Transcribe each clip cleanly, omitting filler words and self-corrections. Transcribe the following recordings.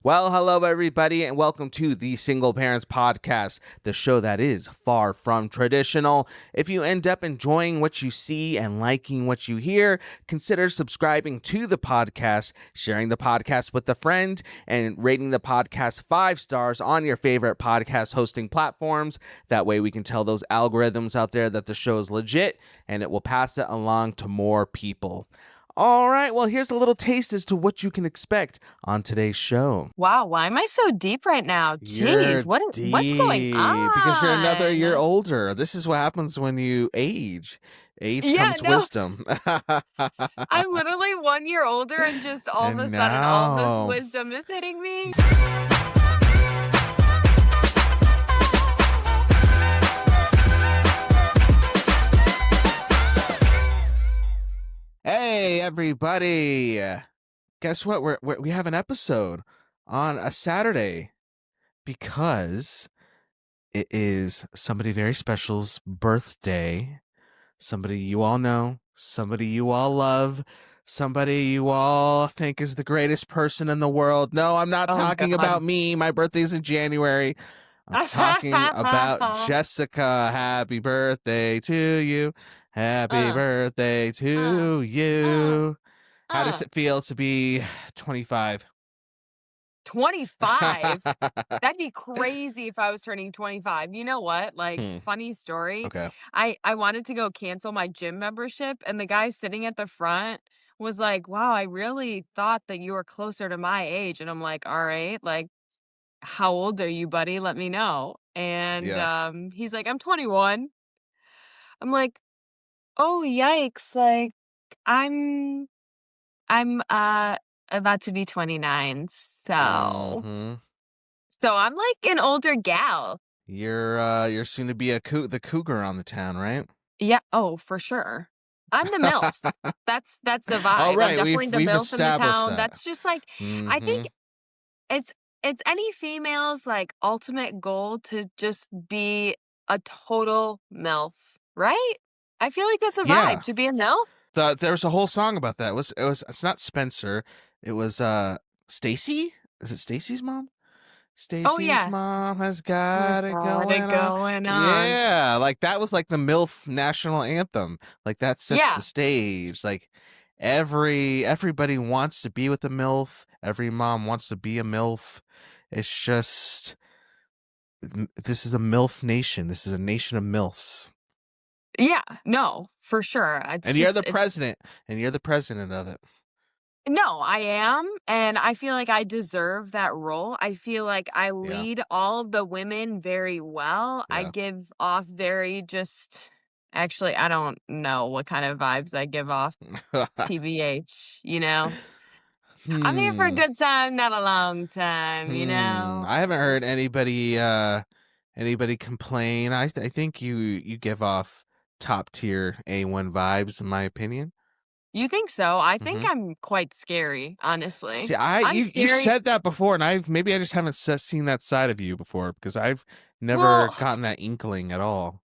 Well, hello, everybody, and welcome to the Single Parents Podcast, the show that is far from traditional. If you end up enjoying what you see and liking what you hear, consider subscribing to the podcast, sharing the podcast with a friend, and rating the podcast 5 stars on your favorite podcast hosting platforms. That way we can tell those algorithms out there that the show is legit, and it will pass it along to more people. All right, well, here's a little taste as to what you can expect on today's show. Wow, why am I so deep right now? You're Jeez, what's going deep because you're another year on? older. This is what happens when you age. Age Yeah, comes no, wisdom. I'm literally 1 year older and just all of a And sudden all this now, wisdom is hitting me. hey everybody! Guess what? We have an episode on a Saturday because it is somebody very special's birthday. Somebody you all know, somebody you all love, somebody you all think is the greatest person in the world. No, I'm not Oh talking God. about me. My birthday's in January. I'm talking about Jessica. Happy birthday to you. Happy uh, birthday uh, to uh, you. How does uh. it feel to be 25? 25? That'd be crazy if I was turning 25. You know what? Like, Hmm. funny story. Okay. I wanted to go cancel my gym membership, and the guy sitting at the front was like, "Wow, I really thought that you were closer to my age." And I'm like, "All right, like, how old are you, buddy? Let me know." And Yeah. he's like, "I'm 21." I'm like, "Oh, yikes. Like, I'm I'm about to be 29." Mm-hmm. So I'm like an older gal. You're soon to be the cougar on the town, right? Yeah, oh, for sure. I'm the MILF. That's the All vibe. I'm right, definitely the we've MILF in the established town. that. That's just like I Mm-hmm. think it's it's any female's like ultimate goal to just be a total MILF, right? I feel like that's a vibe Yeah. to be a MILF. There was a whole song about that. It's not Spencer. It was Stacy? Is it Stacy's mom? Oh Stacy's yeah. mom has Who's got it got it going on. going on? Yeah, like that was like the MILF national anthem. Like that sets the Yeah. stage. Like everybody wants to be with a MILF. Every mom wants to be a MILF. It's just this is a MILF nation. This is a nation of MILFs. Yeah. No, for sure. It's And you're just the president. And you're the president of it. No, I am, and I feel like I deserve that role. I feel like I Yeah. lead all of the women very well. I Yeah. give off very just actually, I don't know what kind of vibes I give off, TBH, you know? I'm here for a Hmm. good time, not a long time, you know? I haven't heard anybody complain. I think you give off top tier A1 vibes in my opinion. You think so? I think Mm-hmm. I'm quite scary, honestly. See, I'm you scary. said that before, and maybe I just haven't seen that side of you before because I've never Well, gotten that inkling at all.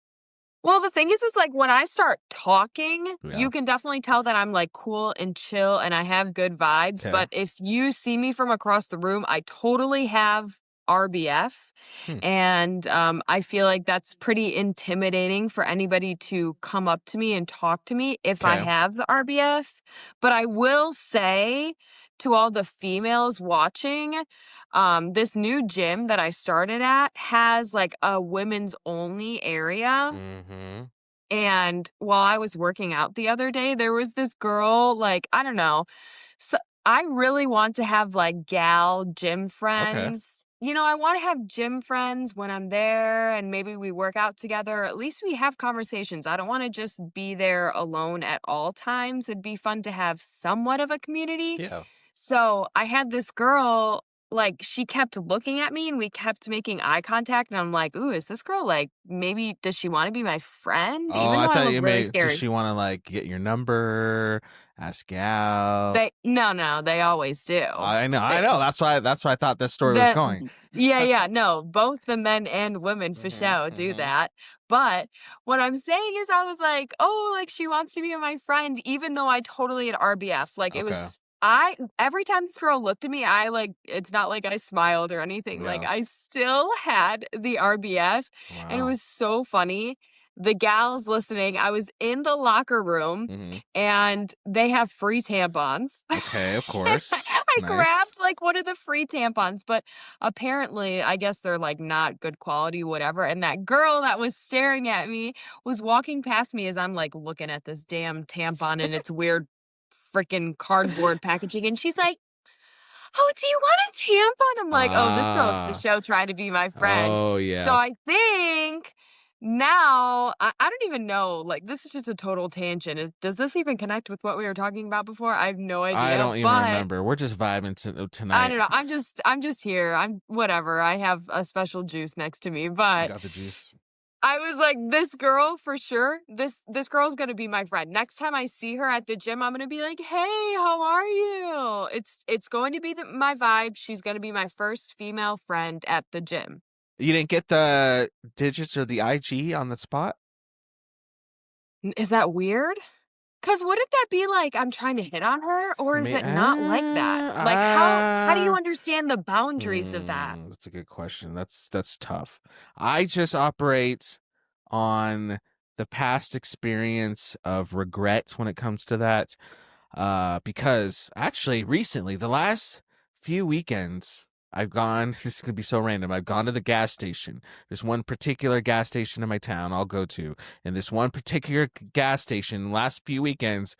Well, the thing is like when I start talking, Yeah. you can definitely tell that I'm like cool and chill and I have good vibes. Okay. But if you see me from across the room, I totally have RBF. Hmm. And I feel like that's pretty intimidating for anybody to come up to me and talk to me if I Okay. have the RBF. But I will say to all the females watching, this new gym that I started at has like a women's only area. Mm-hmm. And while I was working out the other day, there was this girl, like, I don't know. So I really want to have like gal gym Okay. friends. You know, I want to have gym friends when I'm there and maybe we work out together. At least we have conversations. I don't want to just be there alone at all times. It'd be fun to have somewhat of a community. Yeah. So I had this girl, like, she kept looking at me and we kept making eye contact. And I'm like, ooh, is this girl like, maybe does she want to be my friend? Oh, Even I though I thought look you really may. Does scary. she want to like get your number, ask you out? No, they always do. I know. They, That's why I thought this story was the, going. yeah, no, both the men and women for Mm-hmm, sure do mm-hmm. that. But what I'm saying is I was like, oh, like she wants to be my friend, even though I totally had RBF. Like it Okay. was every time this girl looked at me, I, like it's not like I smiled or anything, like, Yeah. I still had the RBF, and it Wow. was so funny. The gals listening, I was in the locker room, Hmm. and they have free tampons. Okay, of And I course. I Nice. grabbed, like, one of the free tampons, but apparently, I guess they're, like, not good quality, whatever, and that girl that was staring at me was walking past me as I'm, like, looking at this damn tampon in its weird freaking cardboard packaging, and she's like, "Oh, do you want a tampon?" I'm like, "Oh, this girl's the Ah. show trying to be my friend." Oh, So yeah. I think now I don't even know, like, this is just a total tangent. Does this even connect with what we were talking about before? I have no I idea, don't even but remember. We're just vibing I tonight. don't know. I'm just here. I'm whatever. I have a special juice next to me, but Got the juice. I was like, this girl for sure. This girl's gonna be my friend. Next time I see her at the gym, I'm gonna be like, "Hey, how are you?" It's going to be my vibe. She's gonna be my first female friend at the gym. You didn't get the digits or the IG on the spot? Is that weird? Cause wouldn't that be like I'm trying to hit on her, or is it not like that? Like how do you understand the boundaries of that? That's a good question. That's tough. I just operate on the past experience of regret when it comes to that. Because actually recently, the last few weekends, I've gone, this is gonna be so random. I've gone to the gas station. There's one particular gas station in my town I'll go to. And this one particular gas station, last few weekends,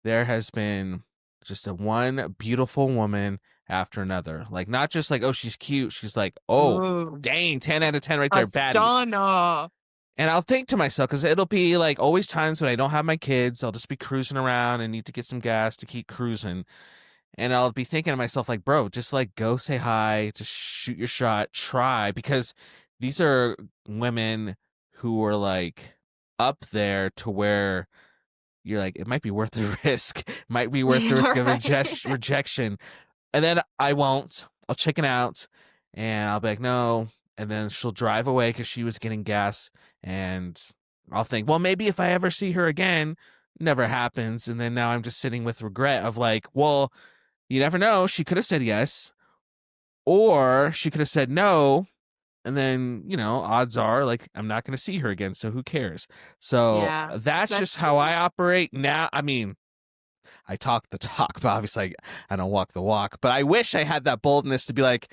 there has been just a one beautiful woman after another. Like not just like, oh, she's cute. She's like, oh, Ooh, dang, 10 out of 10 right a there, baddie. stunner. And I'll think to myself, because it'll be like always times when I don't have my kids, I'll just be cruising around and need to get some gas to keep cruising. And I'll be thinking to myself, like, bro, just like go say hi, just shoot your shot, try. Because these are women who are like up there to where you're like, it might be worth the risk, might be worth the risk of Right. rejection. And then I won't. I'll chicken out and I'll be like, no. And then she'll drive away because she was getting gas. And I'll think, well, maybe if I ever see her again, never happens. And then now I'm just sitting with regret of like, well, you never know. She could have said yes, or she could have said no. And then, odds are like I'm not going to see her again. So who cares? So Yeah, that's that's just how true. I operate now. I mean, I talk the talk, but obviously I don't walk the walk. But I wish I had that boldness to be like,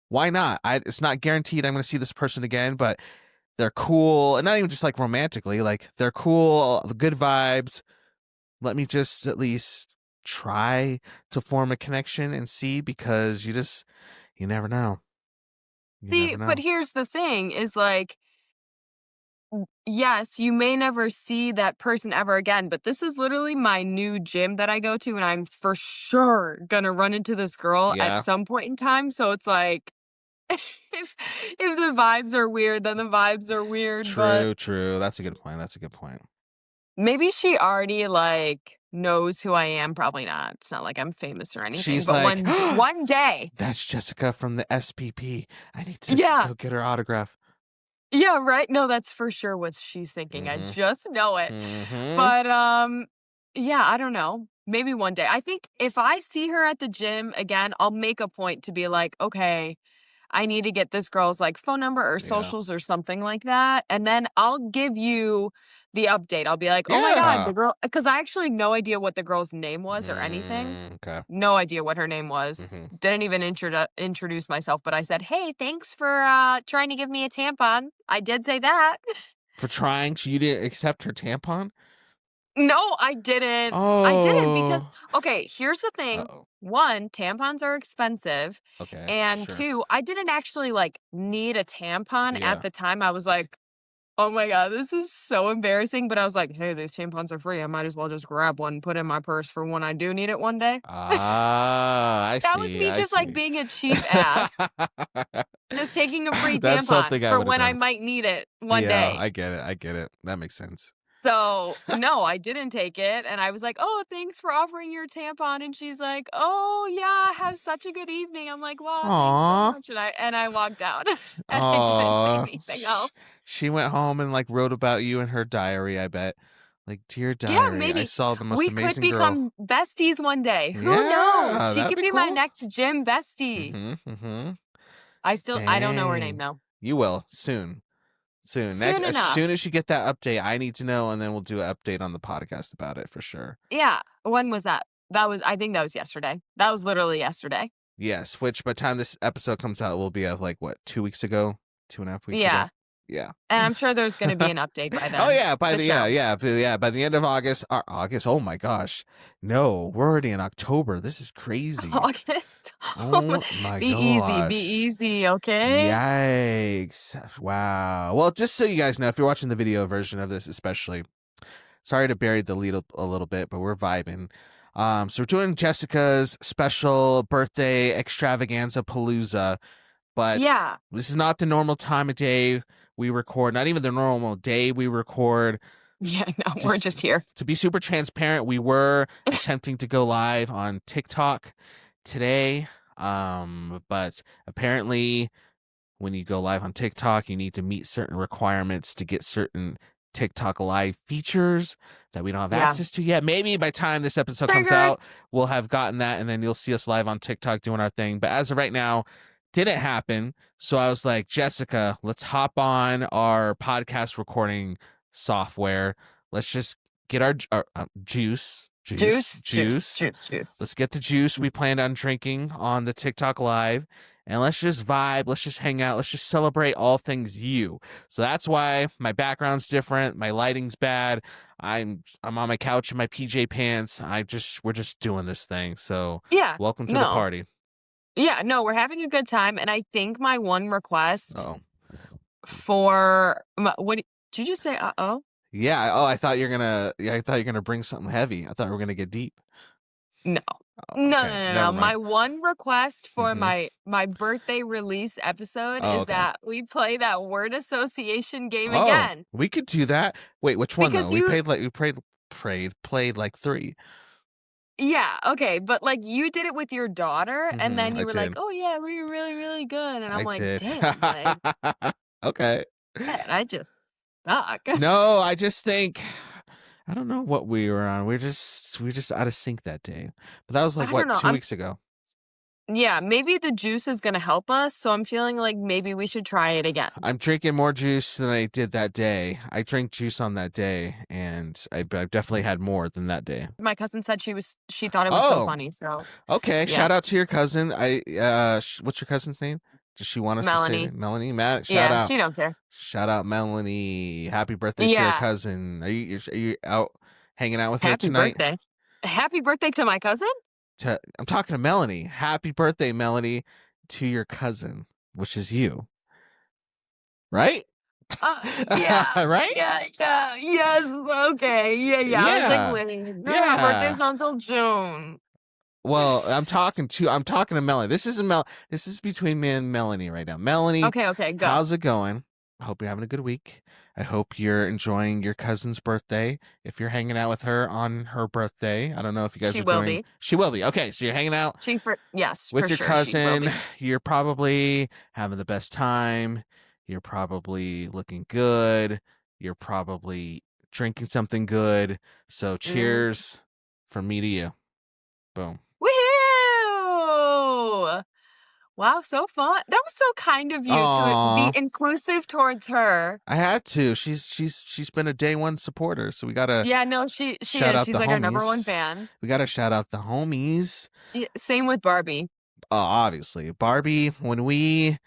why not? It's not guaranteed I'm going to see this person again, but they're cool. And not even just like romantically, like they're cool, good vibes. Let me just at least try to form a connection and see because you never know. You See, never but know. here's the thing is like, yes, you may never see that person ever again, but this is literally my new gym that I go to, and I'm for sure gonna run into this girl at Yeah. some point in time. So it's like, if the vibes are weird, then the vibes are weird. But True, true. That's a good point. That's a good point. maybe she already like knows who I am. Probably not. It's not like I'm famous or anything. She's But like, one day, that's Jessica from the SPP. I need to yeah, go get her autograph. yeah, right. No, that's for sure what she's thinking. I Mm-hmm. just know it. Mm-hmm. But, yeah, I don't know. Maybe one day. I think if I see her at the gym again, I'll make a point to be like, "Okay, I need to get this girl's, like, phone number or Yeah. socials or something like that," and then I'll give you the update. I'll be like, "Oh my god, the Yeah. girl," because I actually no idea what the girl's name was or anything. Okay. No idea what her name was. Mm-hmm. Didn't even introduce myself, but I said, "Hey, thanks for, trying to give me a tampon." I did say that. For trying, so you didn't accept her tampon? No, I didn't. I didn't because Oh. okay, here's the thing. Uh-oh. 1, tampons are expensive, Okay, and sure. 2, I didn't actually, like, need a tampon at Yeah. the time. I was like, "Oh my god, this is so embarrassing," but I was like, "Hey, these tampons are free. I might as well just grab one, put it in my purse for when I do need it one day." I That was see, me I just, like, see. being a cheap ass, just taking a free That's tampon something I for would have when I done. might need it one Yeah, day. I get it, I get it. That makes sense. So, no, I didn't take it, and I was like, "Oh, thanks for offering your tampon," and she's like, "Oh, yeah, have such a good evening." I'm like, "Well, thanks so Aw. much," and I walked out, and I didn't say Aw. anything else. She went home and, like, wrote about you in her diary, I bet. Like, dear Yeah, diary, I maybe saw the most we could amazing girl. become besties one day. Who knows? Yeah, She that'd could be be my cool. next gym bestie. Mm-hmm. I don't know her name, Dang. no. You will soon. Soon. Soon As enough. soon as you get that update, I need to know, and then we'll do an update on the podcast about it for sure. Yeah. When was that? I think that was yesterday. That was literally yesterday. Yes, which by the time this episode comes out will be like what, 2 weeks ago? 2.5 weeks ago? Yeah. Yeah. And I'm sure there's gonna be an update by Oh then. yeah, by For the sure. by the end of August, August. Oh my gosh, no, we're already in October. This is crazy. August. Oh Oh my be easy, be gosh, easy, okay? yikes! Wow. Well, just so you guys know, if you're watching the video version of this, especially, sorry to bury the lead a little bit, but we're vibing. So we're doing Jessica's special birthday extravaganza palooza, but Yeah. this is not the normal time of day we record, not even the normal day we record. Yeah, no, we're Just just here. to be super transparent, we were attempting to go live on TikTok today. But apparently when you go live on TikTok, you need to meet certain requirements to get certain TikTok live features that we don't have Yeah. access to yet. Maybe by the time this episode comes Triggered. out, we'll have gotten that, and then you'll see us live on TikTok doing our thing. But as of right now, didn't happen. So I was like, Jessica, let's hop on our podcast recording software. Let's just get our juice. Let's get the juice we planned on drinking on the TikTok live, and let's just vibe. Let's just hang out. Let's just celebrate all things you. So that's why my background's different. My lighting's bad. I'm on my couch in my PJ pants. We're just doing this thing. So Yeah. welcome to the No. party. Yeah, no, we're having a good time, and I think my one request Oh. for did you just say? Uh-oh. Yeah. Oh, I thought you're gonna bring something heavy. I thought we were gonna get deep. No. Oh, No, no, okay. no, Never no. mind. My one request for Mhm. my birthday release episode Oh, is okay. that we play that word association game Oh, again. we could do that. Wait, which one though? Because you Played like 3. Yeah, okay, but, like, you did it with your daughter, and then I you were like, did. "Oh, yeah, we were really, really good," and I'm I like, did. "Damn, like, Okay. man, I just suck." No, I just think I don't know what we were on. We're just out of sync that day. But that was like I don't what, know, 2 weeks ago. yeah, maybe the juice is gonna help us, so I'm feeling like maybe we should try it again. I'm drinking more juice than I did that day. I drank juice on that day, and I've definitely had more than that day. My cousin said she thought it was so Oh, funny, so okay. yeah. Shout out to your cousin. What's your cousin's name? Does she want us to say Melanie. that? Melanie? Matt, shout Yeah, out. she don't care. Shout out Melanie. Happy birthday to your Yeah, cousin. Are you out hanging out with her happy tonight? birthday. Happy birthday to my cousin? I'm talking to Melanie. Happy birthday, Melanie, to your cousin, which is you. Right? Yeah. Right? Yeah, yes, okay, yeah, I was like, Yeah. "Wait, her Yeah. birthday's not till June." Well, I'm talking to Melanie. This is between me and Melanie right now. Melanie, Okay, go. how's it going? I hope you're having a good week. I hope you're enjoying your cousin's birthday. If you're hanging out with her on her birthday, I don't know if you guys She are will doing. be. She will be. Okay, so you're hanging out Yes, with for your sure, she will cousin. be. You're probably having the best time. You're probably looking good. You're probably drinking something good. So Mm. cheers from me to you. Boom. Woohoo! Wow, so fun. That was so kind of you to be Aw, inclusive towards her. I had to. She's been a day one supporter, so we gotta Yeah, no, she shout is. out She's the like our number one homies. fan. We gotta shout out the homies. Same with Barbie. Obviously, Barbie. When we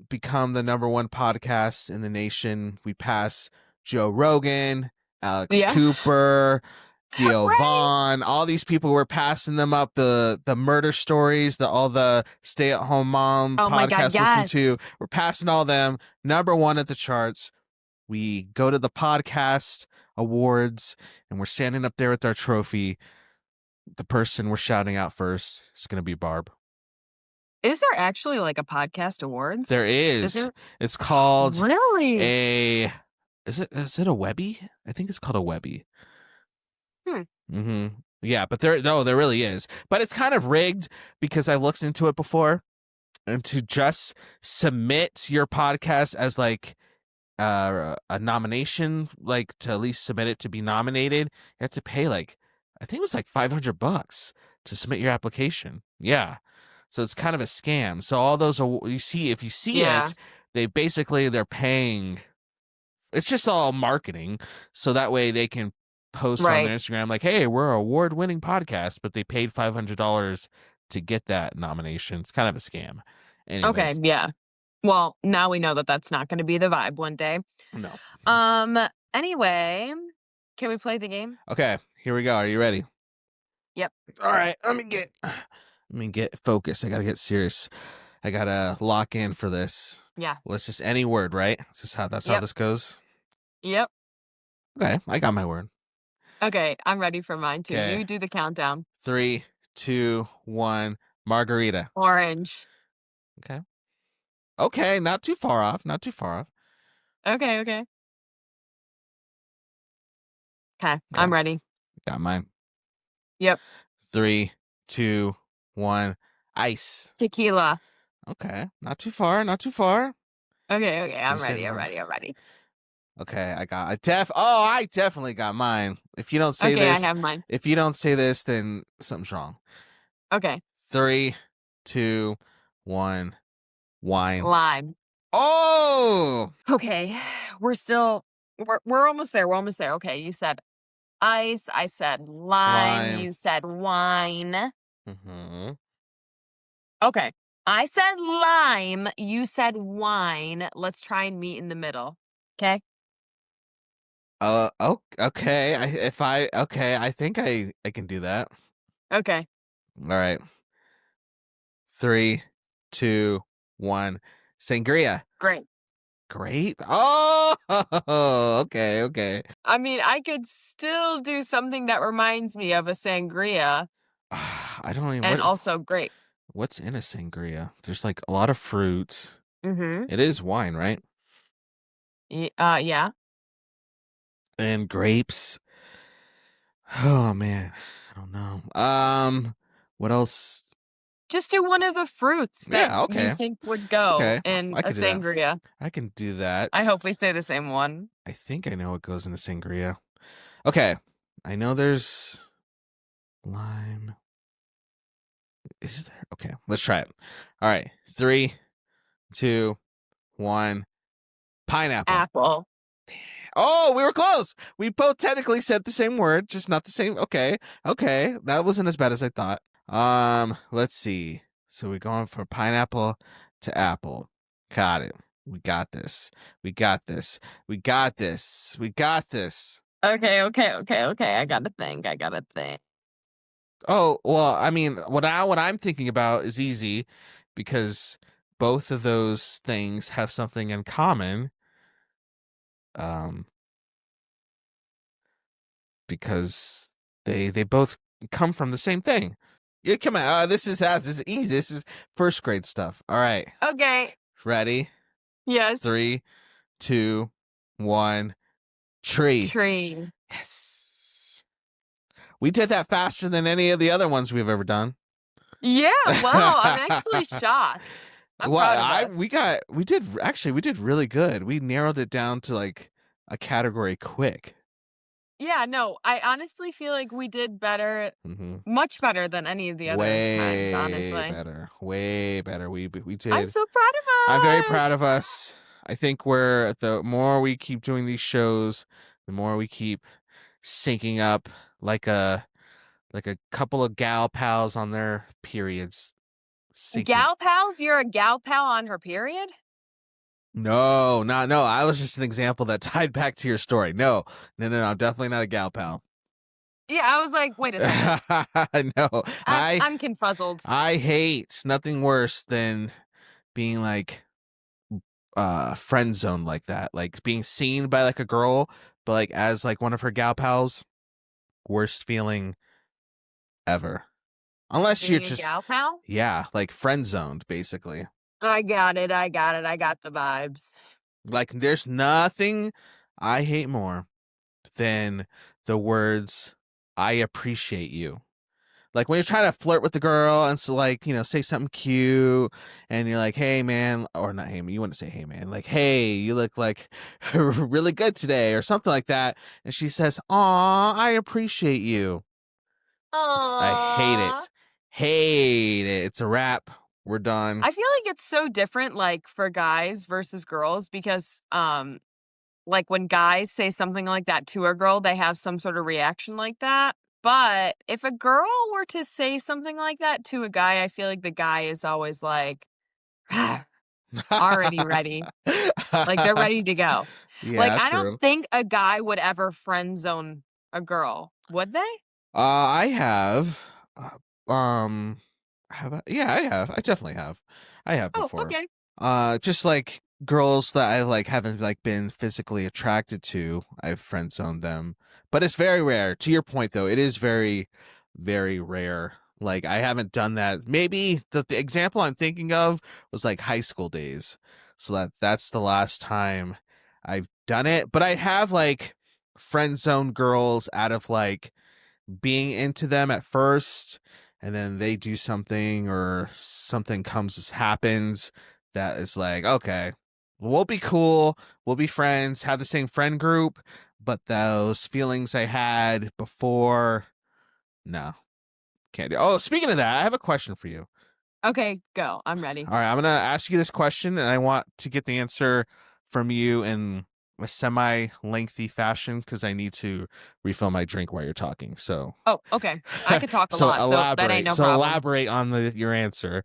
become the number one podcast in the nation, we pass Joe Rogan, Alex Yeah. Cooper, Theo Right? Vaughn, all these people. We're passing them up. The murder stories, all the stay at home mom Oh my God, podcasts listen to. yes. We're passing all them. Number one at the charts. We go to the podcast awards and we're standing up there with our trophy. The person we're shouting out first is going to be Barb. Is there actually like a podcast awards? There Is is. there? It's called Really? a. Is it a Webby? I think it's called a Webby. Hmm. Mm-hmm. Yeah, but there really is. But it's kind of rigged because I looked into it before, and to just submit your podcast as like a nomination, like to at least submit it to be nominated, you have to pay like I think it was like $500 to submit your application. Yeah. So it's kind of a scam. So all those you see, if you see Yeah. it, they're paying. It's just all marketing, so that way they can post on Right. their Instagram like, "Hey, we're an award-winning podcast," but they paid $500 to get that nomination. It's kind of a scam. Okay. Anyways, Yeah. Well, now we know that that's not going to be the vibe one day. no. Um. Anyway, can we play the game? Okay, here we go. Are you ready? Yep. All right, let me get focused. I gotta get serious. I gotta lock in for this. Yeah. Well, it's just any word, right? It's just how Yep. this goes. Yep. Okay, I got my word. Okay. I'm ready for mine too. Okay, You do the countdown. 3, 2, 1. Margarita. Orange. Okay. Okay, not too far off. Not too far off. Okay. Okay. Okay. Okay, I'm ready. got mine. Yep. 3, 2, 1. Ice. Tequila. Okay, not too far. Not too far. Okay. Okay. You I'm said ready. I'm ready. I'm ready. Okay, I definitely got mine. If you don't say Okay. I this, have mine. then something's wrong. Okay. 3, 2, 1. Wine. Lime. Oh, Okay. We're almost there. We're almost there. Okay. You said ice. I said lime. lime. You said wine. Mm-hmm. Okay. I said lime. You said wine. Let's try and meet in the middle. Okay. Oh, okay. I think I can do that. Okay. All right. 3, 2, 1. Sangria. Great. Grape. Oh, okay, okay. I mean, I could still do something that reminds me of a sangria I don't even and also grape. what's in a sangria? There's like a lot of fruit. Mm-hmm. It is wine, right? Yeah. And grapes. Oh man, I don't know. What else? Just do one of the fruits that Yeah, you okay. think would go Okay. in I a could do that. sangria. I can do that. I hope we say the same one. I think I know what goes in a sangria. Okay. I know there's lime. Is there? Okay, let's try it. All right. 3, 2, 1. Pineapple. Apple. Oh, we were close. We both technically said the same word, just not the same. Okay. Okay. That wasn't as bad as I thought. Let's see. So we're going from pineapple to apple. Got it. We got this. We got this. We got this. We got this. Okay. I gotta think. I gotta think. Oh, well, I mean, what I'm thinking about is easy because both of those things have something in common. Um, because they both come from the same thing. Yeah, come on. This is easy. This is first grade stuff. All right. Okay. Ready? Yes. 3, 2, 1. Tree. Tree. Yes. We did that faster than any of the other ones we've ever done. Yeah. Wow. I'm actually shocked. I'm Well, proud of us. we did really good. We narrowed it down to like a category quick. Yeah. No, I honestly feel like we did better, Mm-hmm. much better than any of the other times, honestly. Way better. We I'm did. so proud of I'm very us. proud of us. I think the more we keep doing these shows, the more we keep syncing up like a couple of gal pals on their periods. Syncing. Gal pals? You're a gal pal on her period? No, not no. I was just an example that tied back to your story. No. I'm definitely not a gal pal. Yeah, I was like, wait a second. No, I'm confuzzled. I hate nothing worse than being like friend zoned like that, like being seen by like a girl, but like as like one of her gal pals. Worst feeling ever. Unless you're Being a just gal pal? yeah, like friend zoned basically. I got it. I got the vibes. Like there's nothing I hate more than the words I appreciate you. Like when you're trying to flirt with the girl and so like, say something cute and you're like, hey man, or not hey man, you wouldn't say hey man, like, hey, you look like really good today or something like that. And she says, aw, I appreciate you. I hate Aw. it. Hate it. It's a wrap. We're done. I feel like it's so different, like, for guys versus girls because, like, when guys say something like that to a girl, they have some sort of reaction like that. But if a girl were to say something like that to a guy, I feel like the guy is always like, already ready. Like, they're ready to go. Like, Yeah, I don't true. think a guy would ever friend zone a girl, would they? I have. Um, have I? Yeah, I have. I definitely have. I have Oh, before. okay. Just like girls that I like haven't like been physically attracted to, I've friend zoned them. But it's very rare. To your point though, it is very, very rare. Like I haven't done that. Maybe the example I'm thinking of was like high school days. So that's the last time I've done it. But I have like friend zone girls out of like being into them at first and then they do something or something happens that is like, okay, we'll be cool, we'll be friends, have the same friend group, but those feelings I had before, no, can't do. Oh, speaking of that, I have a question for you. Okay, go. I'm ready. All right, I'm gonna ask you this question and I want to get the answer from you in a semi lengthy fashion because I need to refill my drink while you're talking. So Oh, okay. I could talk a so lot, so that ain't elaborate. no So problem. elaborate on your answer.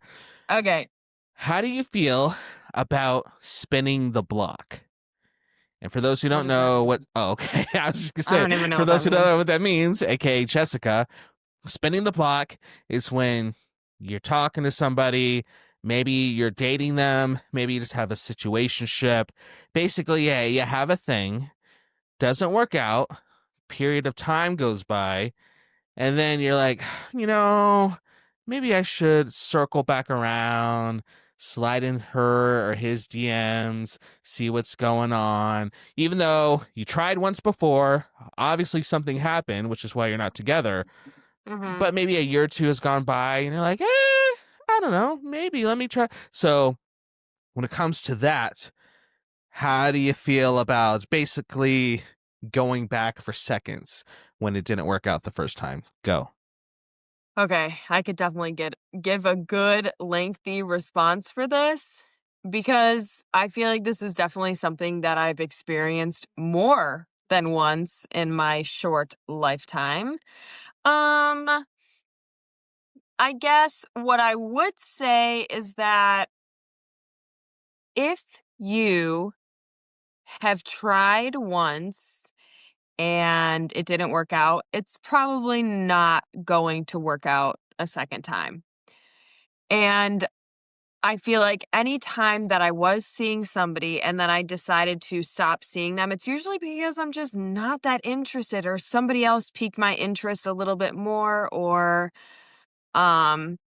Okay. How do you feel about spinning the block? And for those who What don't does that know what, mean? oh, okay, I was just gonna I say, don't even know for what that those who don't know means. what that means, aka Jessica, spinning the block is when you're talking to somebody, maybe you're dating them, maybe you just have a situationship. Basically, yeah, you have a thing, doesn't work out, period of time goes by, and then you're like, maybe I should circle back around, slide in her or his DMs, see what's going on. Even though you tried once before, obviously something happened, which is why you're not together. Mhm. But maybe a year or two has gone by and you're like, I don't know, maybe let me try. So when it comes to that, how do you feel about basically going back for seconds when it didn't work out the first time? Go. Okay, I could definitely give a good lengthy response for this because I feel like this is definitely something that I've experienced more than once in my short lifetime. Um, I guess what I would say is that if you have tried once and it didn't work out, it's probably not going to work out a second time. And I feel like any time that I was seeing somebody and then I decided to stop seeing them, it's usually because I'm just not that interested or somebody else piqued my interest a little bit more um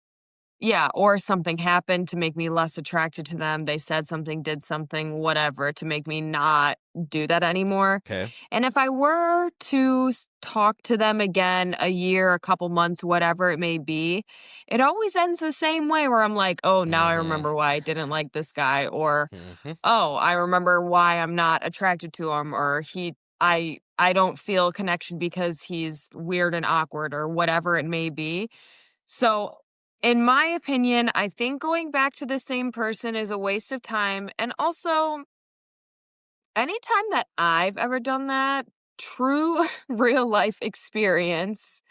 yeah, or something happened to make me less attracted to them. They said something, did something, whatever, to make me not do that anymore. Okay. And if I were to talk to them again a year, a couple months, whatever it may be, it always ends the same way where I'm like, oh, now I Mm-hmm. remember why I didn't like this guy, or Mm-hmm. oh, I remember why I'm not attracted to him, or I don't feel a connection because he's weird and awkward or whatever it may be. So, in my opinion, I think going back to the same person is a waste of time. And also, anytime that I've ever done that, true real life experience,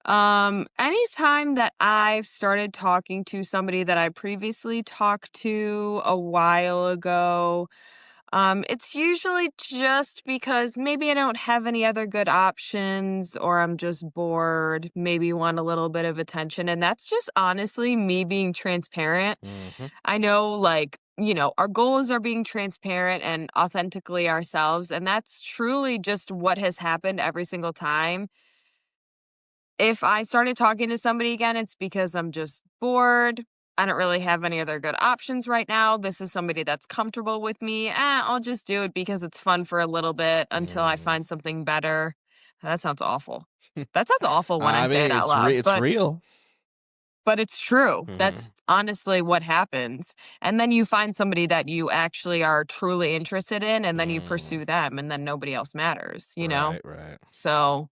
anytime that I've started talking to somebody that I previously talked to a while ago, it's usually just because maybe I don't have any other good options or I'm just bored, maybe want a little bit of attention. And that's just honestly me being transparent. Mm-hmm. I know, like, our goals are being transparent and authentically ourselves. And that's truly just what has happened every single time. If I started talking to somebody again, it's because I'm just bored. I don't really have any other good options right now. This is somebody that's comfortable with me. I'll just do it because it's fun for a little bit until I Mm. find something better. That sounds awful. That sounds awful when I I say it mean, out loud, it's real. but it's true. Mhm. That's honestly what happens. And then you find somebody that you actually are truly interested in, and then you Mm. pursue them, and then nobody else matters, you know? Right, right. So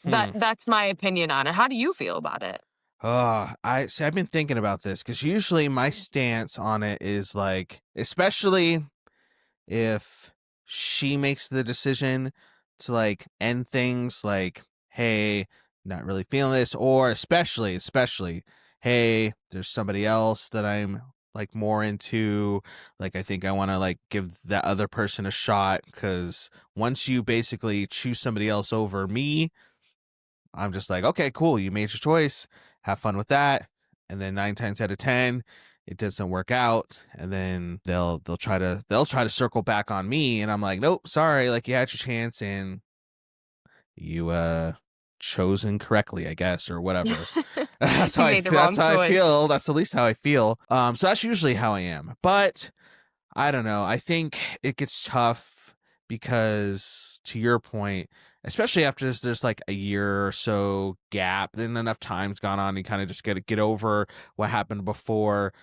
Hmm. that's my opinion on it. How do you feel about it? I see. I've been thinking about this because usually my stance on it is like, especially if she makes the decision to like end things, like, hey, not really feeling this, or especially, hey, there's somebody else that I'm like more into. Like, I think I want to like give that other person a shot because once you basically choose somebody else over me, I'm just like, okay, cool. You made your choice. Have fun with that. And then 9 times out of 10, it doesn't work out. And then they'll try to circle back on me. And I'm like, nope, sorry. Like you had your chance and you chose incorrectly, I guess, or whatever. You made the That's wrong how I choice. feel. That's at least how I feel. So that's usually how I am. But I don't know. I think it gets tough because, to your point, especially after there's like a year or so gap, then enough time's gone on, you kind of just got to get over what happened before.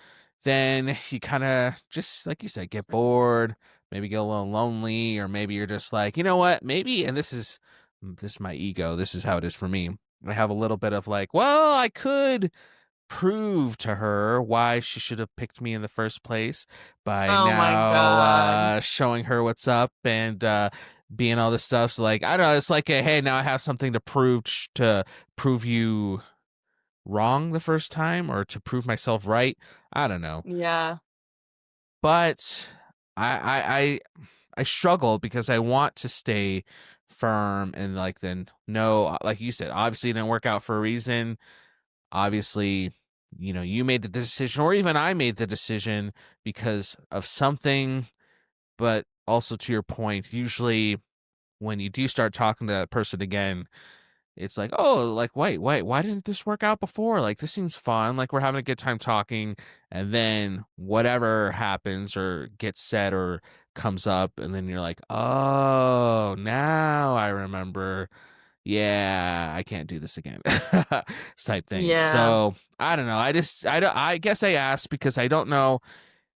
Then you kind of just, like you said, get bored, maybe get a little lonely, or maybe you're just like, you know what, maybe, and this is my ego. This is how it is for me. I have a little bit of like, well, I could prove to her why she should have picked me in the first place by Oh my now god. showing her what's up and being all this stuff. So like, I don't know, it's like a, hey, now I have something to prove you wrong the first time or to prove myself right. I don't know. Yeah. But I struggle because I want to stay firm and like then no, like you said, obviously it didn't work out for a reason. Obviously, you made the decision, or even I made the decision because of something. But also, to your point, usually when you do start talking to that person again, it's like, oh, like, wait, why didn't this work out before? Like, this seems fun. Like, we're having a good time talking. And then whatever happens or gets said or comes up, and then you're like, oh, now I remember, yeah, I can't do this again, type thing. Yeah. So I don't know. I guess I asked because I don't know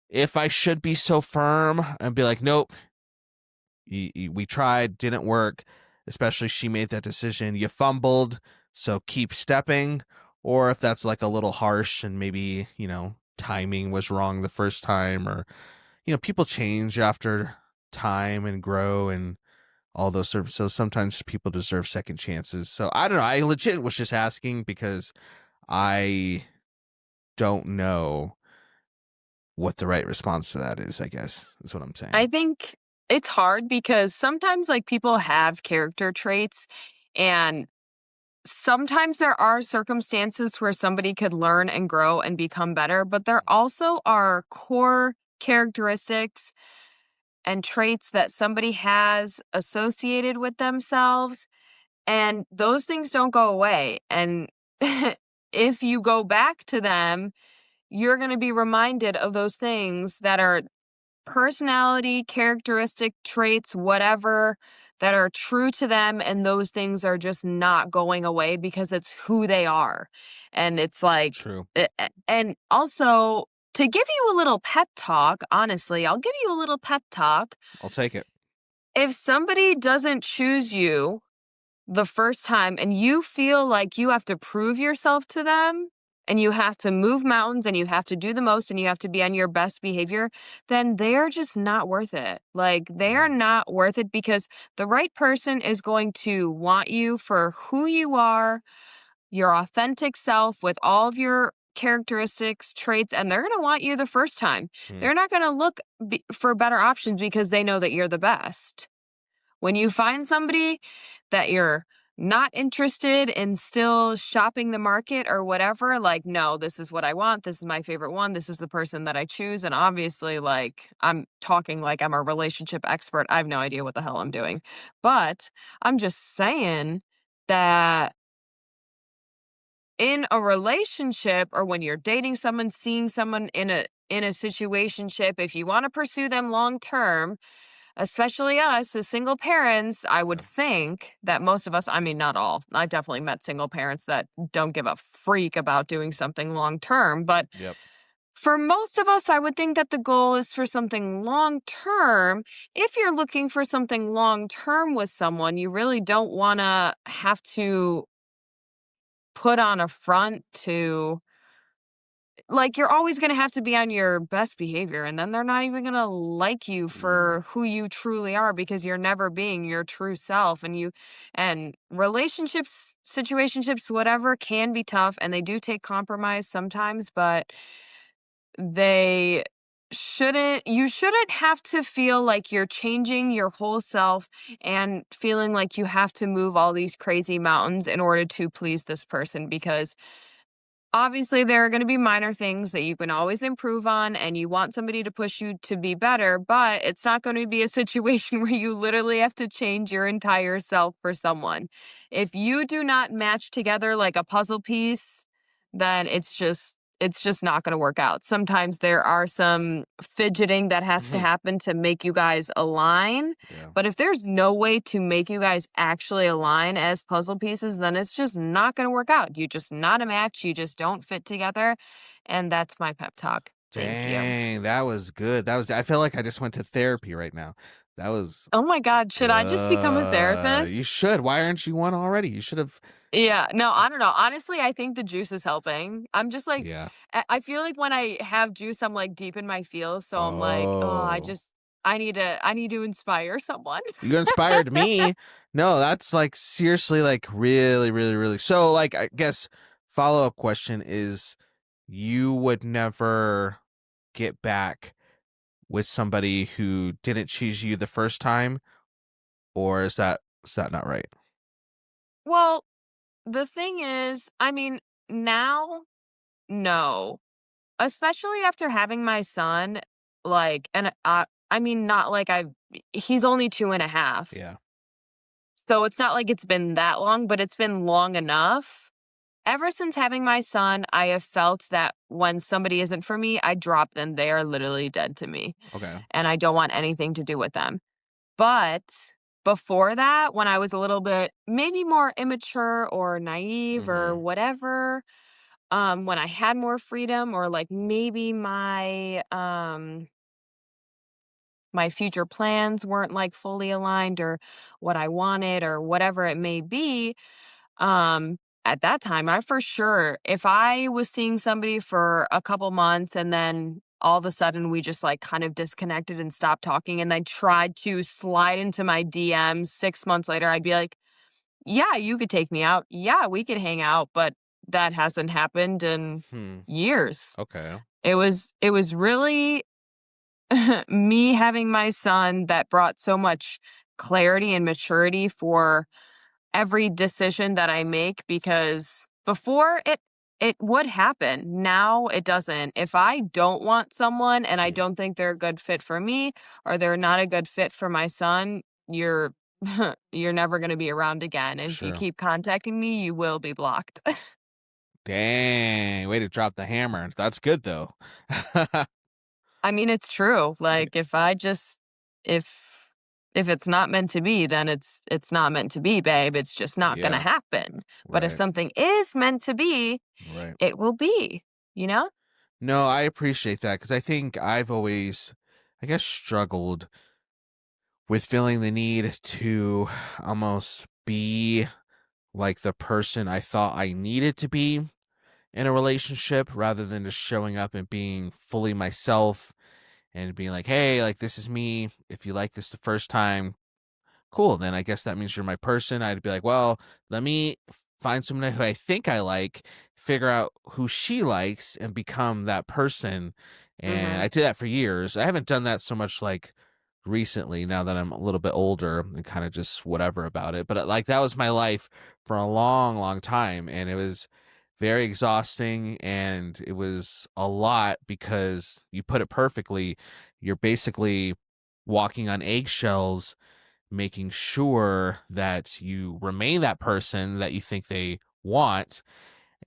if I should be so firm and be like, nope, we tried, didn't work. Especially she made that decision. You fumbled, so keep stepping. Or if that's like a little harsh and maybe, timing was wrong the first time, or, people change after time and grow and all those sort of, so sometimes people deserve second chances. So I don't know. I legit was just asking because I don't know what the right response to that is, I guess, is what I'm I saying. think it's hard because sometimes like people have character traits, and sometimes there are circumstances where somebody could learn and grow and become better, but there also are core characteristics and traits that somebody has associated with themselves, and those things don't go away. And if you go back to them, you're going to be reminded of those things that are personality, characteristic traits, whatever, that are true to them, and those things are just not going away because it's who they are. And it's like, True. and also to give you a little pep talk, honestly, I'll give you a little pep talk. I'll take it. If somebody doesn't choose you the first time and you feel like you have to prove yourself to them and you have to move mountains and you have to do the most and you have to be on your best behavior, then they're just not worth it. Like, they're Mm, not worth it because the right person is going to want you for who you are, your authentic self with all of your characteristics, traits, and they're going to want you the first time. mm, They're not going to look for better options because they know that you're the best. When you find somebody that you're not interested in still shopping the market or whatever, like, no, this is what I want. This is my favorite one. This is the person that I choose. And obviously, like, I'm talking like I'm a relationship expert. I have no idea what the hell I'm doing. But I'm just saying that in a relationship or when you're dating someone, seeing someone in a situationship, if you want to pursue them long term, especially us as single parents, I would Yeah. think that most of us, I mean, not all, I've definitely met single parents that don't give a freak about doing something long term, but Yep. for most of us, I would think that the goal is for something long term. If you're looking for something long term with someone, you really don't want to have to put on a front to, like, you're always gonna have to be on your best behavior, and then they're not even gonna like you Ooh. for who you truly are because you're never being your true self, and relationships, situationships, whatever, can be tough, and they do take compromise sometimes, but they you shouldn't have to feel like you're changing your whole self and feeling like you have to move all these crazy mountains in order to please this person, because obviously, there are going to be minor things that you can always improve on, and you want somebody to push you to be better, but it's not going to be a situation where you literally have to change your entire self for someone. If you do not match together like a puzzle piece, then it's just not going to work out. Sometimes there are some fidgeting that has to Mhm. happen to make you guys align, Yeah. but if there's no way to make you guys actually align as puzzle pieces, then it's just not going to work out. You're just not a match. You just don't fit together. And that's my pep talk. Thank you. Dang, that was good. I feel like I just went to therapy right now. That was Oh my God. Should I just become a good. You therapist? should. Why aren't you one already? You should have. Yeah. No, I don't know. Honestly, I think the juice is helping. I'm just like, Yeah. I feel like when I have juice, I'm like deep in my feels. So I'm like, oh, Oh. I need to inspire someone. You inspired me. No, that's like seriously like really, really, really. So like I guess follow-up question is you would never get back with somebody who didn't choose you the first time, or is that not right? Well, the thing is, I mean, now, no. Especially after having my son, like, and I mean, not like he's only 2.5. Yeah. So it's not like it's been that long, but it's been long enough. Ever since having my son, I have felt that when somebody isn't for me, I drop them. They are literally dead to me, Okay. and I don't want anything to do with them. But before that, when I was a little bit maybe more immature or naive or Mhm. whatever, when I had more freedom, or like maybe my future plans weren't like fully aligned, or what I wanted, or whatever it may be, um at that time, I for sure, if I was seeing somebody for a couple months and then all of a sudden we just like kind of disconnected and stopped talking, and they tried to slide into my DMs 6 months later, I'd be like, yeah, you could take me out. Yeah, we could hang out, but that hasn't happened in Hmm. years. Okay. It was really me having my son that brought so much clarity and maturity for every decision that I make, because before it would happen. Now it doesn't. If I don't want someone and I Mm. don't think they're a good fit for me, or they're not a good fit for my son, you're you're never going to be around again. And if you Sure. keep contacting me, you will be blocked. Dang, way to drop the hammer. That's good though. I mean, it's true. Yeah. Like, if if it's not meant to be, then it's not meant to be, babe. It's just not gonna Yeah. happen. But if Right. something is meant to be, Right. it will be, you know? No, I appreciate that because I think I've always, I guess, struggled with feeling the need to almost be like the person I thought I needed to be in a relationship rather than just showing up and being fully myself and being like, hey, like, this is me. If you like this the first time, cool, then I guess that means you're my person. I'd be like, well, let me find someone who I think I like, figure out who she likes, and become that person. And Mhm. I did that for years. I haven't done that so much like recently now that I'm a little bit older and kind of just whatever about it. But like that was my life for a long, long time. And it was very exhausting and it was a lot because you put it perfectly. You're basically walking on eggshells making sure that you remain that person that you think they want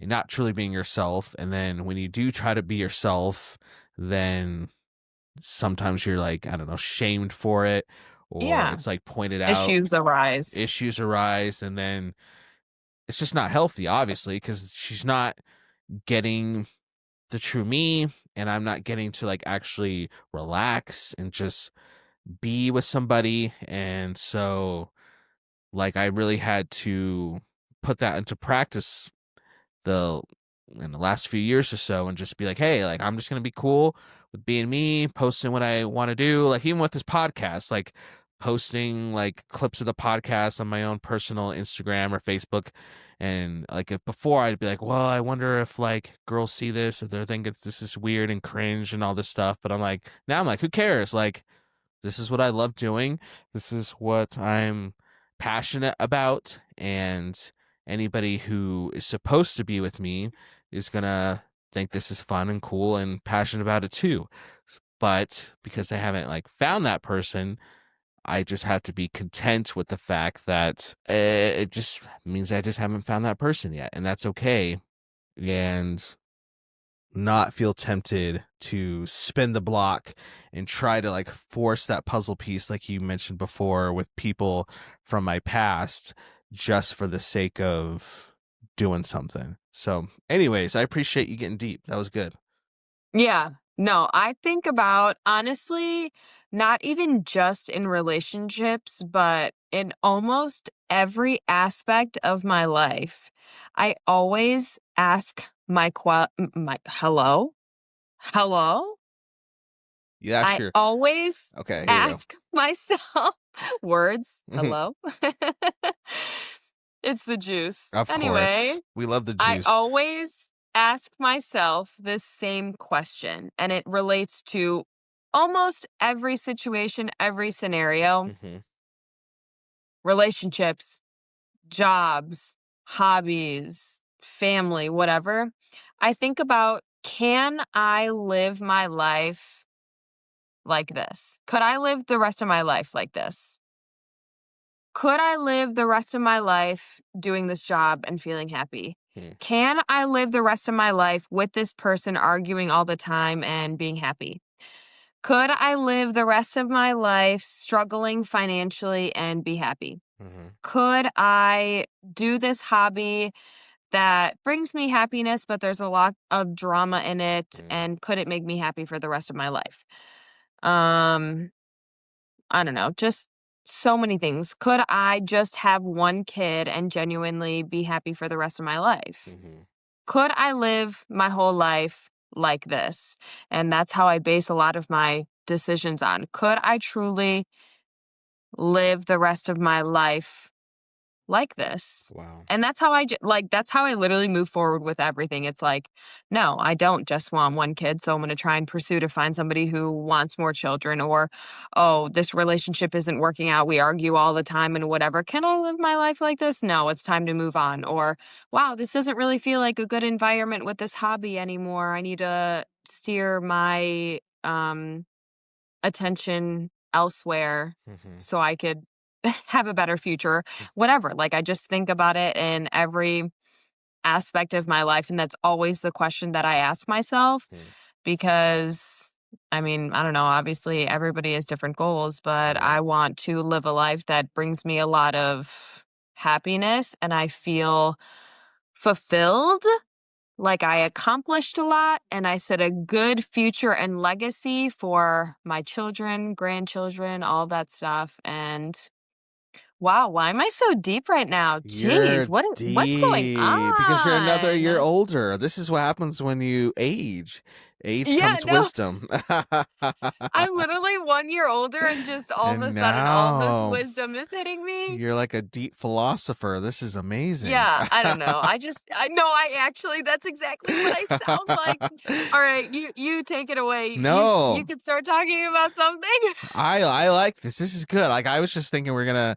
and not truly being yourself. And then when you do try to be yourself, then sometimes you're like, I don't know, shamed for it or Yeah. it's like pointed out, Issues arise. issues arise, and then it's just not healthy, obviously, because she's not getting the true me, and I'm not getting to like actually relax and just be with somebody. And so like I really had to put that into practice the in the last few years or so, and just be like, hey, like I'm just gonna be cool with being me, posting what I want to do, like even with this podcast, like posting like clips of the podcast on my own personal Instagram or Facebook. And like if before I'd be like, well, I wonder if like girls see this, if they're thinking this is weird and cringe and all this stuff. But I'm like, now I'm like, who cares? Like, this is what I love doing. This is what I'm passionate about. And anybody who is supposed to be with me is going to think this is fun and cool and passionate about it too. But because I haven't like found that person, I just have to be content with the fact that it just means I just haven't found that person yet. And that's okay. And not feel tempted to spin the block and try to like force that puzzle piece like you mentioned before with people from my past just for the sake of doing something. So anyways, I appreciate you getting deep. That was good. Yeah. No, I think about honestly, not even just in relationships, but in almost every aspect of my life. I always ask my hello? Hello? Yeah, I sure. always Okay, here we go. ask myself words. Mhm. Hello? It's the juice. Of Anyway, course. We love the I juice. always ask myself this same question, and it relates to almost every situation, every scenario, Mhm. relationships, jobs, hobbies, family, whatever. I think about, can I live my life like this? Could I live the rest of my life like this? Could I live the rest of my life doing this job and feeling happy? Hmm. Can I live the rest of my life with this person arguing all the time and being happy? Could I live the rest of my life struggling financially and be happy? Mhm. Could I do this hobby that brings me happiness, but there's a lot of drama in it? Mhm. And could it make me happy for the rest of my life? Um, I don't know, just so many things. Could I just have one kid and genuinely be happy for the rest of my life? Mhm. Could I live my whole life like this? And that's how I base a lot of my decisions on. Could I truly live the rest of my life like this? Wow. And that's how that's how I literally move forward with everything. It's like, no, I don't just want one kid, so I'm going to try and pursue to find somebody who wants more children. Or, oh, this relationship isn't working out. We argue all the time and whatever. Can I live my life like this? No, it's time to move on. Or, wow, this doesn't really feel like a good environment with this hobby anymore. I need to steer my attention elsewhere Mhm. so I could have a better future, whatever. Like, I just think about it in every aspect of my life. And that's always the question that I ask myself Mhm. because, I mean, I don't know. Obviously, everybody has different goals, but Right. I want to live a life that brings me a lot of happiness and I feel fulfilled, like I accomplished a lot and I set a good future and legacy for my children, grandchildren, all that stuff. And wow, why am I so deep right now? Jeez, You're what's going deep because you're another year on? older. This is what happens when you age. Age Yeah, comes no, wisdom. I'm literally 1 year older and just all of a And sudden all this now wisdom is hitting me. you're like a deep philosopher. This is amazing. Yeah, I don't know. I know I actually that's exactly what I sound like. All right, you take it away. You No, could start talking about something. I like this. This is good. Like I was just thinking we're gonna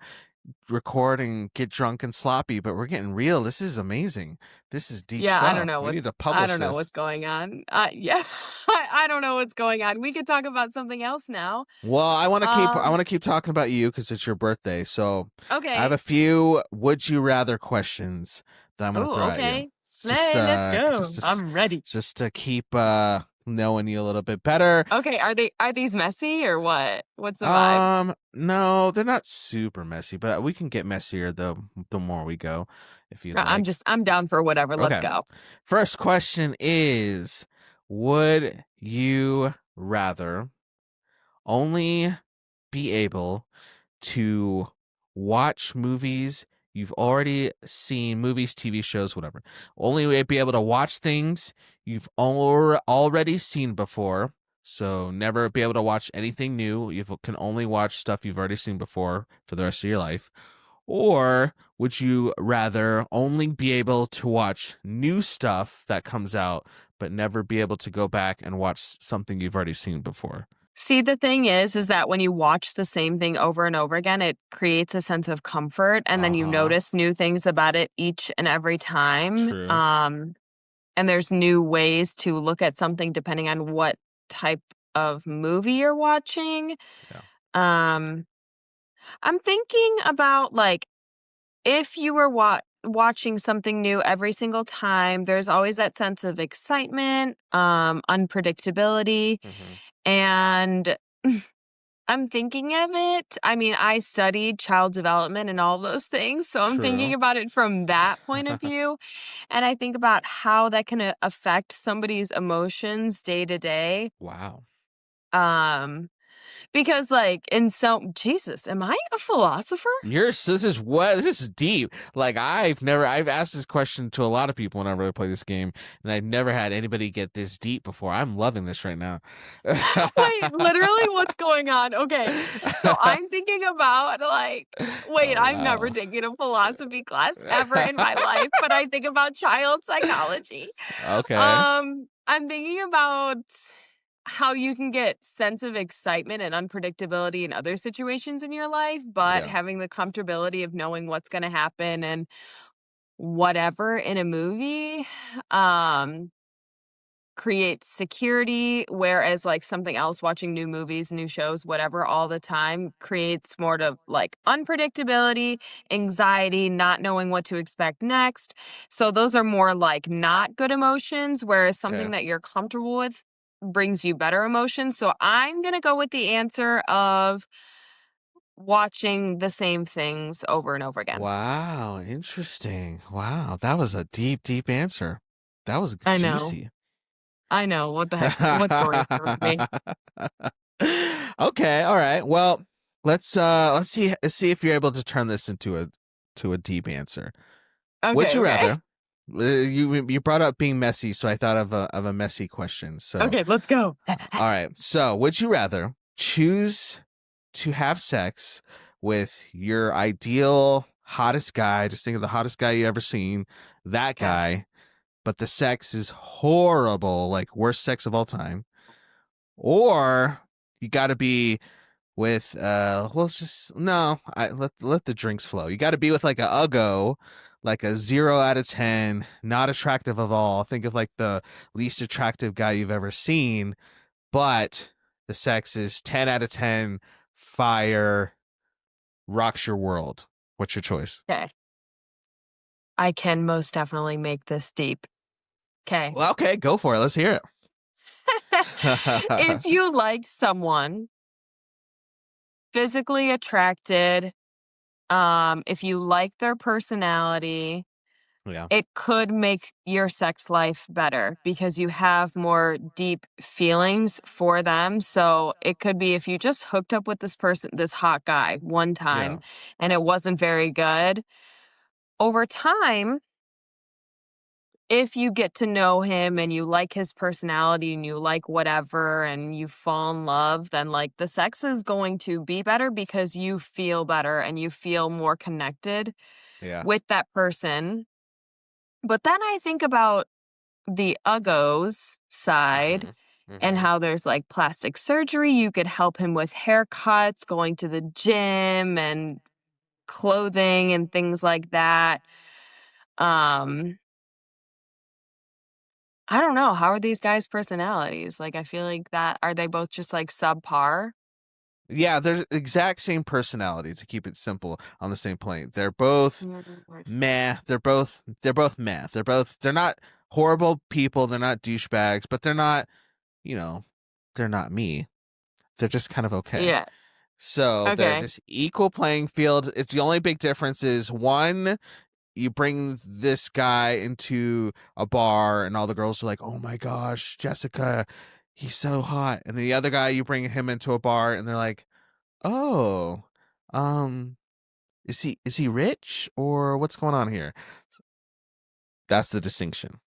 record and get drunk and sloppy, but we're getting real. This is amazing. This is deep Yeah, stuff. We need to I publish don't know this. what's going on. Yeah, I don't know what's going on. We could talk about something else now. Well, I Um, want to keep talking about you because it's your birthday. So I have a okay. few would you rather questions that I'm gonna Oh, throw at you. okay. Slay, let's go. Just to I'm ready. just to keep knowing you a little bit better. Okay, are these messy or what? What's the vibe? No, they're not super messy, but we can get messier the more we go, if you'd like. I'm down for whatever. Let's Okay. go. First question is, would you rather only be able to watch movies you've already seen, movies, TV shows, whatever. Only be able to watch things you've already seen before. So never be able to watch anything new. You can only watch stuff you've already seen before for the rest of your life. Or would you rather only be able to watch new stuff that comes out, but never be able to go back and watch something you've already seen before? See, the thing is that when you watch the same thing over and over again, it creates a sense of comfort, and then you Uh-huh. notice new things about it each and every time. True. And there's new ways to look at something depending on what type of movie you're watching. Yeah. Um, I'm thinking about like if you were watching something new every single time, there's always that sense of excitement, unpredictability, Hmm. and I'm thinking of it. I mean, I studied child development and all those things, so I'm thinking True. about it from that point of view, and I think about how that can affect somebody's emotions day to day. Wow. Um, because like in some Jesus, am I a philosopher? This is what this is deep. Like I've asked this question to a lot of people whenever I play this game, and I've never had anybody get this deep before. I'm loving this right now. Wait, literally what's going on? Okay. So I'm thinking about like wait, Oh I've never wow. taken a philosophy class ever in my life, but I think about child psychology. Okay. I'm thinking about how you can get sense of excitement and unpredictability in other situations in your life, but Yeah. having the comfortability of knowing what's going to happen and whatever in a movie. Um creates security, whereas like something else, watching new movies, new shows, whatever, all the time creates more to like unpredictability, anxiety, not knowing what to expect next. So those are more like not good emotions, whereas Okay. something that you're comfortable with brings you better emotions. So I'm going to go with the answer of watching the same things over and over again. Wow. Interesting. Wow. That was a deep, deep answer. That was I know. juicy. I know. What the heck's what's going on with me? Okay, all right. Well, let's see if you're able to turn this into a deep answer. Would Okay, you okay. rather? You brought up being messy, so I thought of a messy question. So, Okay, let's go. all right. So, would you rather choose to have sex with your ideal hottest guy? Just think of the hottest guy you ever seen, that Okay. guy, but the sex is horrible, like worst sex of all time, or you got to be with well it's just no I let the drinks flow. You got to be with like a uggo, like a 0 out of 10, not attractive of all. Think of like the least attractive guy you've ever seen, but the sex is 10 out of 10, fire, rocks your world. What's your choice? Okay. I can most definitely make this deep. Okay. Well, okay, go for it, let's hear If it. you like someone, physically attracted, if you like their personality, Yeah. it could make your sex life better because you have more deep feelings for them. So it could be if you just hooked up with this person, this hot guy one Yeah. time, and it wasn't very good, over time, if you get to know him and you like his personality and you like whatever and you fall in love, then like the sex is going to be better because you feel better and you feel more connected Yeah. with that person. But then I think about the uggos side Mhm. and Mhm. how there's like plastic surgery. You could help him with haircuts, going to the gym and clothing and things like that. Um, I don't know. How are these guys' personalities? Like, I feel like that are they both just like subpar? Yeah, they're the exact same personality, to keep it simple, on the same plane. They're both Mm. meh. They're both meh. They're not horrible people. They're not douchebags, but they're not you know, they're not me. They're just kind of okay. Yeah. So they're Okay. just equal playing field. It's the only big difference is one, you bring this guy into a bar and all the girls are like, "Oh my gosh, Jessica, he's so hot." And the other guy, you bring him into a bar and they're like, "Oh, um, is he rich or what's going on here?" That's the distinction.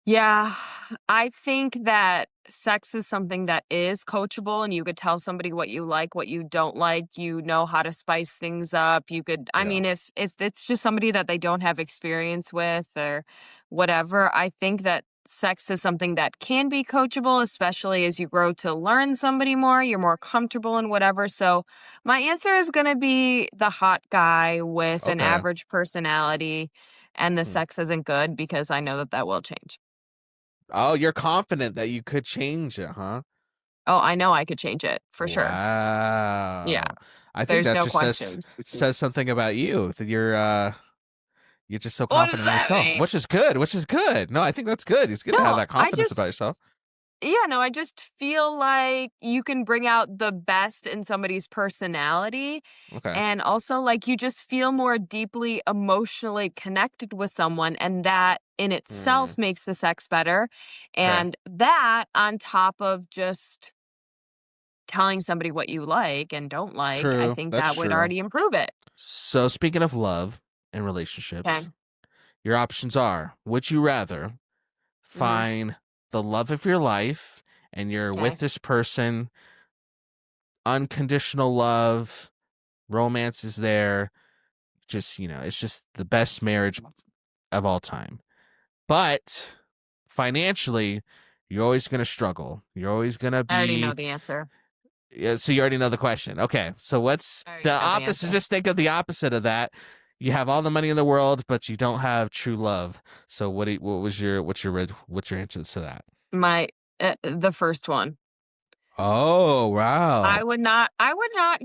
Yeah, I think that sex is something that is coachable and you could tell somebody what you like, what you don't like, you know how to spice things up. You could I Yeah. mean if it's just somebody that they don't have experience with or whatever, I think that sex is something that can be coachable, especially as you grow to learn somebody more, you're more comfortable in whatever. So, my answer is going to be the hot guy with an Okay. average personality and the Hmm. sex isn't good because I know that that will change. Oh, you're confident that you could change it, huh? Oh, I know I could change it for sure. Yeah, Wow. I think there's that no just says questions. says something about you that you're just so What does confident in that yourself, mean? which is good, which is good. No, I think that's good. It's good to have No, that confidence about yourself. I just feel like you can bring out the best in somebody's personality, Okay. and also, like, you just feel more deeply emotionally connected with someone, and that in Mm, itself makes the sex better, okay. and that on top of just telling somebody what you like and don't like, I True. think That's that would true. already improve it. So speaking of love and Okay. relationships, your options are: would you rather Mhm. find the love of your life and you're with 'Kay. this person, unconditional love, romance is there, just, it's just the best marriage of all time. But financially, you're always going to struggle. You're always going to I already know be. the answer. Yeah, so you already know the question. Okay. So what's I the already know the opposite? answer. Just think of the opposite of that. You have all the money in the world, but you don't have true love. So what's your answer to that? My the first one. Oh, wow. I would not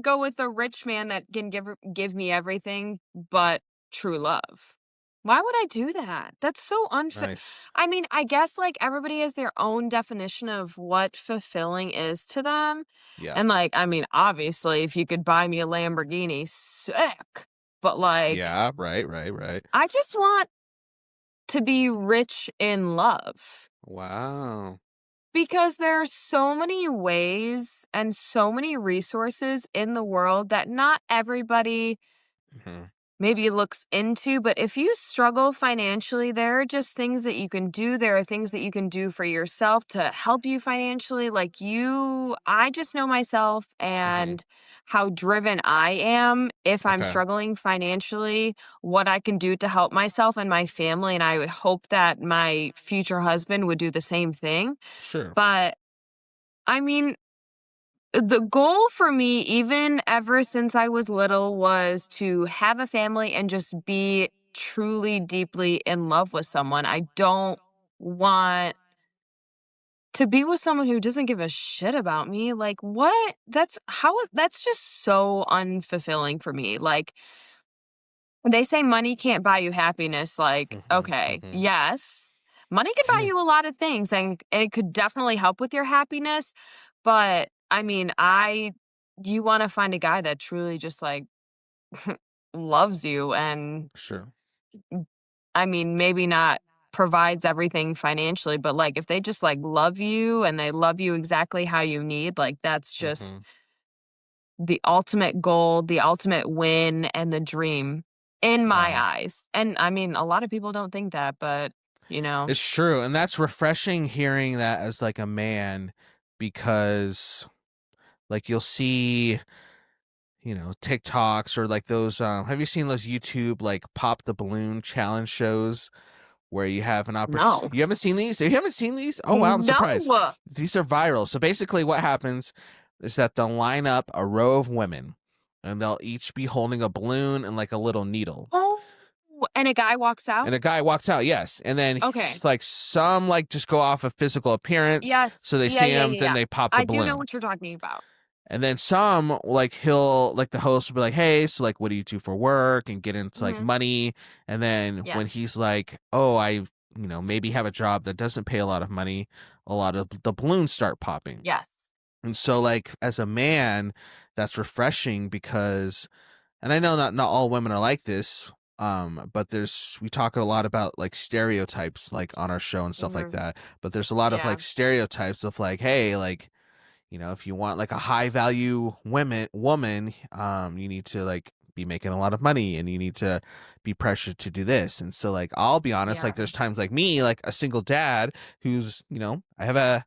go with a rich man that can give me everything but true love. Why would I do that? That's so unfair. Nice. I mean, I guess like everybody has their own definition of what fulfilling is to them. Yeah. And like, I mean, obviously, if you could buy me a Lamborghini, sick. But like, Yeah, right, right, right. I just want to be rich in love. Wow. Because there are so many ways and so many resources in the world that not everybody Mhm. maybe looks into. But if you struggle financially, there are just things that you can do. There are things that you can do for yourself to help you financially. I just know myself Mhm. and how driven I am. If I'm Okay. struggling financially, what I can do to help myself and my family. And I would hope that my future husband would do the same thing. Sure. But I mean, the goal for me, even ever since I was little, was to have a family and just be truly, deeply in love with someone. I don't want to be with someone who doesn't give a shit about me. Like, what? That's just so unfulfilling for me. Like, they say money can't buy you happiness. Like, Mhm. okay, Mhm. yes, money can buy you a lot of things and it could definitely help with your happiness. But I mean, you want to find a guy that truly just like loves you and Sure. I mean, maybe not provides everything financially, but like if they just like love you and they love you exactly how you need, like that's just Mhm. the ultimate goal, the ultimate win, and the dream in my Wow. eyes. And I mean, a lot of people don't think that, but It's true, and that's refreshing hearing that as like a man because like you'll see, TikToks or like those have you seen those YouTube like pop the balloon challenge shows where you have an opportunity. no. You haven't seen these? You haven't seen these? Oh wow, I'm surprised. No. These are viral. So basically what happens is that they'll line up a row of women and they'll each be holding a balloon and like a little needle. Oh, and a guy walks And out? a guy walks out, yes. And then Okay. like some like just go off of physical appearance. Yes. So they Yeah, see yeah, him, yeah, then yeah. they pop the I do know balloon. what you're talking about. And then some like he'll like the host will be like, "Hey, so like what do you do for work?" and get into like Mhm. money. And then when Yes. he's like, "Oh, I maybe have a job that doesn't pay a lot of money, a lot of the balloons start popping. Yes. And so, like, as a man, that's refreshing because, and I know not all women are like this, but we talk a lot about like stereotypes, like on our show and stuff like Mhm. that. But there's a lot of Yeah. like stereotypes of like, hey, like, if you want like a high value woman, you need to like be making a lot of money and you need to be pressured to do this. And so like I'll be honest, Yeah. like there's times like me, like a single dad who's, I have a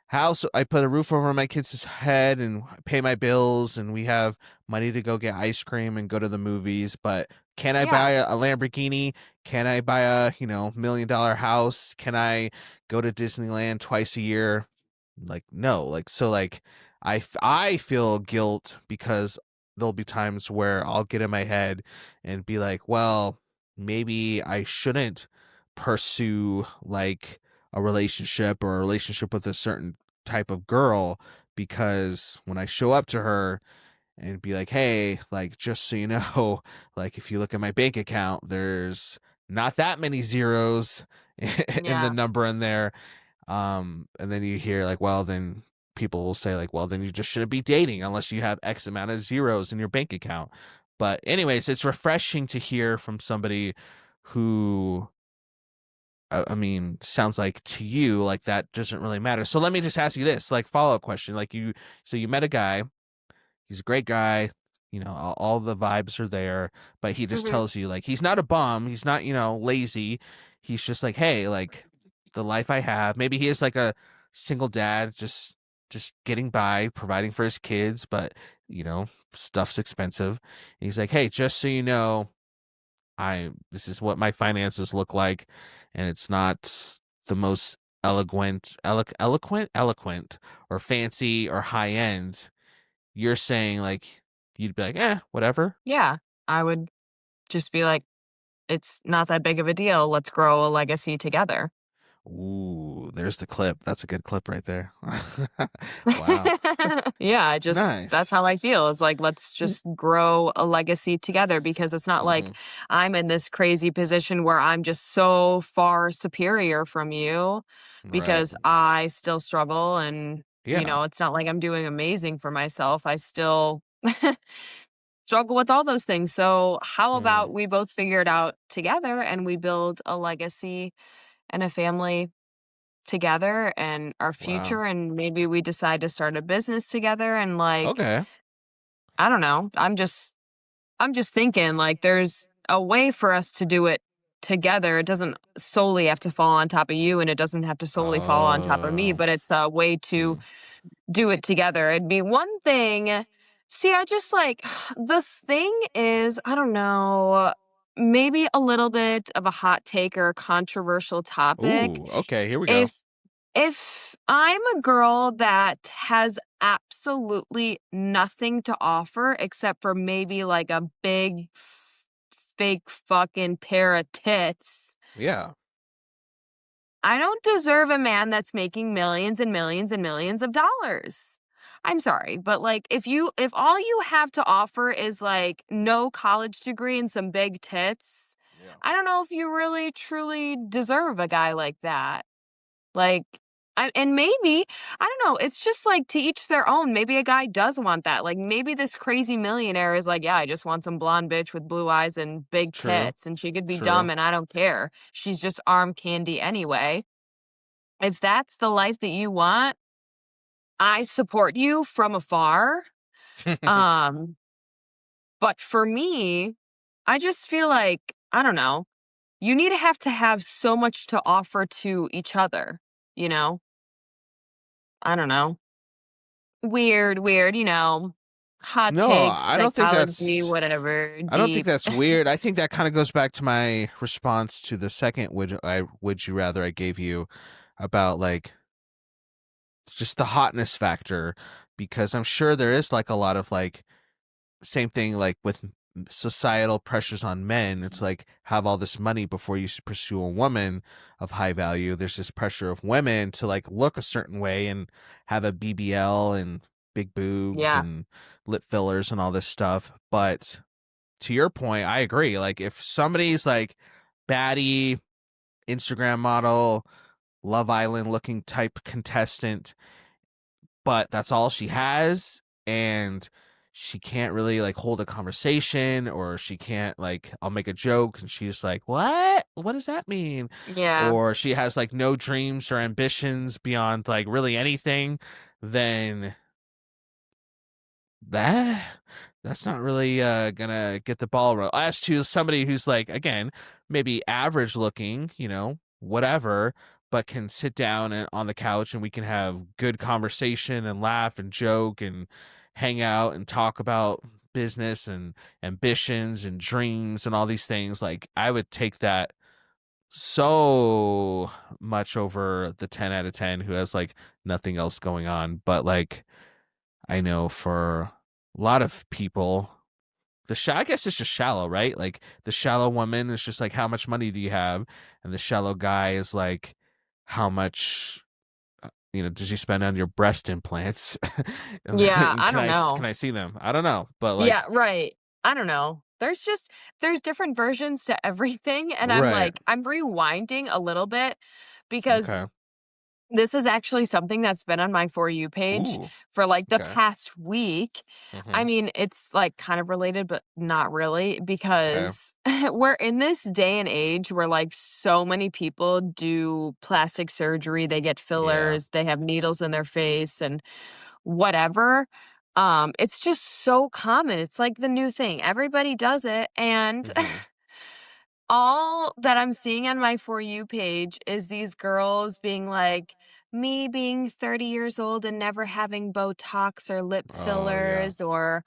house, I put a roof over my kids' head and pay my bills and we have money to go get ice cream and go to the movies, but can I buy Yeah. a Lamborghini? Can I buy a, $1 million house? Can I go to Disneyland twice a year? Like no, like so like I feel guilt because there'll be times where I'll get in my head and be like, well, maybe I shouldn't pursue like a relationship or a relationship with a certain type of girl because when I show up to her and be like, hey, like just so you know, like if you look at my bank account, there's not that many zeros in the Yeah. number in there. And then you hear like, well, then people will say like, well, then you just shouldn't be dating unless you have X amount of zeros in your bank account. But anyways, it's refreshing to hear from somebody who, I mean, sounds like to you like that doesn't really matter. So let me just ask you this, like follow-up question. Like so you met a guy, he's a great guy, all the vibes are there, but he just Mhm. tells you like he's not a bum, he's not, lazy. He's just like, hey, like the life I have. Maybe he is like a single dad, just getting by, providing for his kids, but stuff's expensive. And he's like, hey, just so you know, this is what my finances look like, and it's not the most eloquent or fancy or high end. You're saying like you'd be like, whatever. Yeah. I would just be like, "It's not that big of a deal. Let's grow a legacy together." Ooh, there's the clip. That's a good clip right there. Wow. Yeah, that's Nice. how I feel. Is like, let's just grow a legacy together because it's not like Hmm. I'm in this crazy position where I'm just so far superior from you Right. because I still struggle and Yeah. it's not like I'm doing amazing for myself. I still struggle with all those things. So, how Mm. about we both figure it out together and we build a legacy and a family together and our Wow. future, and maybe we decide to start a business together and like Okay. I don't know. I'm just thinking like there's a way for us to do it together. It doesn't solely have to fall on top of you and it doesn't have to solely fall on top of me, Oh. but it's a way to Mm. do it together. It'd be one thing. See, I just like the thing is, I don't know, maybe a little bit of a hot take or a controversial topic. Ooh. Okay. Here we go. If I'm a girl that has absolutely nothing to offer except for maybe like a big fake fucking pair of tits, Yeah. I don't deserve a man that's making millions and millions and millions of dollars. I'm sorry, but like if all you have to offer is like no college degree and some big tits, Yeah. I don't know if you really truly deserve a guy like that. Like and maybe, I don't know, it's just like to each their own. Maybe a guy does want that. Like maybe this crazy millionaire is like, yeah, I just want some blonde bitch with blue eyes and big True. tits and she could be True. dumb and I don't care. She's just arm candy anyway. If that's the life that you want, I support you from afar. Um, but for me, I just feel like, I don't know, you need to have so much to offer to each other, you know? I don't know. Weird, hot No, takes, I don't think psychology, that's whatever, I don't think deep. that's weird. I think that kind of goes back to my response to the second would you rather I gave you about like just the hotness factor because I'm sure there is like a lot of like same thing like with societal pressures on men. It's like have all this money before you pursue a woman of high value. There's this pressure of women to like look a certain way and have a BBL and big boobs Yeah. and lip fillers and all this stuff. But to your point, I agree. Like if somebody's like batty Instagram model, Love Island looking type contestant, but that's all she has. And she can't really like hold a conversation, or she can't like, I'll make a joke and she's like, what does that mean? Yeah. Or she has like no dreams or ambitions beyond like really anything. Then that that's not really gonna get the ball rolling. As to somebody who's like, again, maybe average looking, whatever, but can sit down and on the couch and we can have good conversation and laugh and joke and hang out and talk about business and ambitions and dreams and all these things. Like, I would take that so much over the 10 out of 10 who has like nothing else going on. But like, I know for a lot of people, I guess it's just shallow, right? Like, the shallow woman is just like, how much money do you have? And the shallow guy is like, how much, did you spend on your breast implants? And Yeah, then I don't can know. I see them? I don't know, but Yeah, like, right. I don't know. There's different versions to everything, and right. I'm rewinding a little bit because Okay. this is actually something that's been on my For You page Ooh. for, like, the Okay. past week. I Mm-hmm. mean, it's, like, kind of related, but not really Okay. because we're in this day and age where, like, so many people do plastic surgery, they get Yeah. fillers, they have needles in their face and whatever. It's just so common, it's like the new thing, everybody does it, and Mm-hmm. all that I'm seeing on my For You page is these girls being like, me being 30 years old and never having Botox or lip Oh yeah. fillers or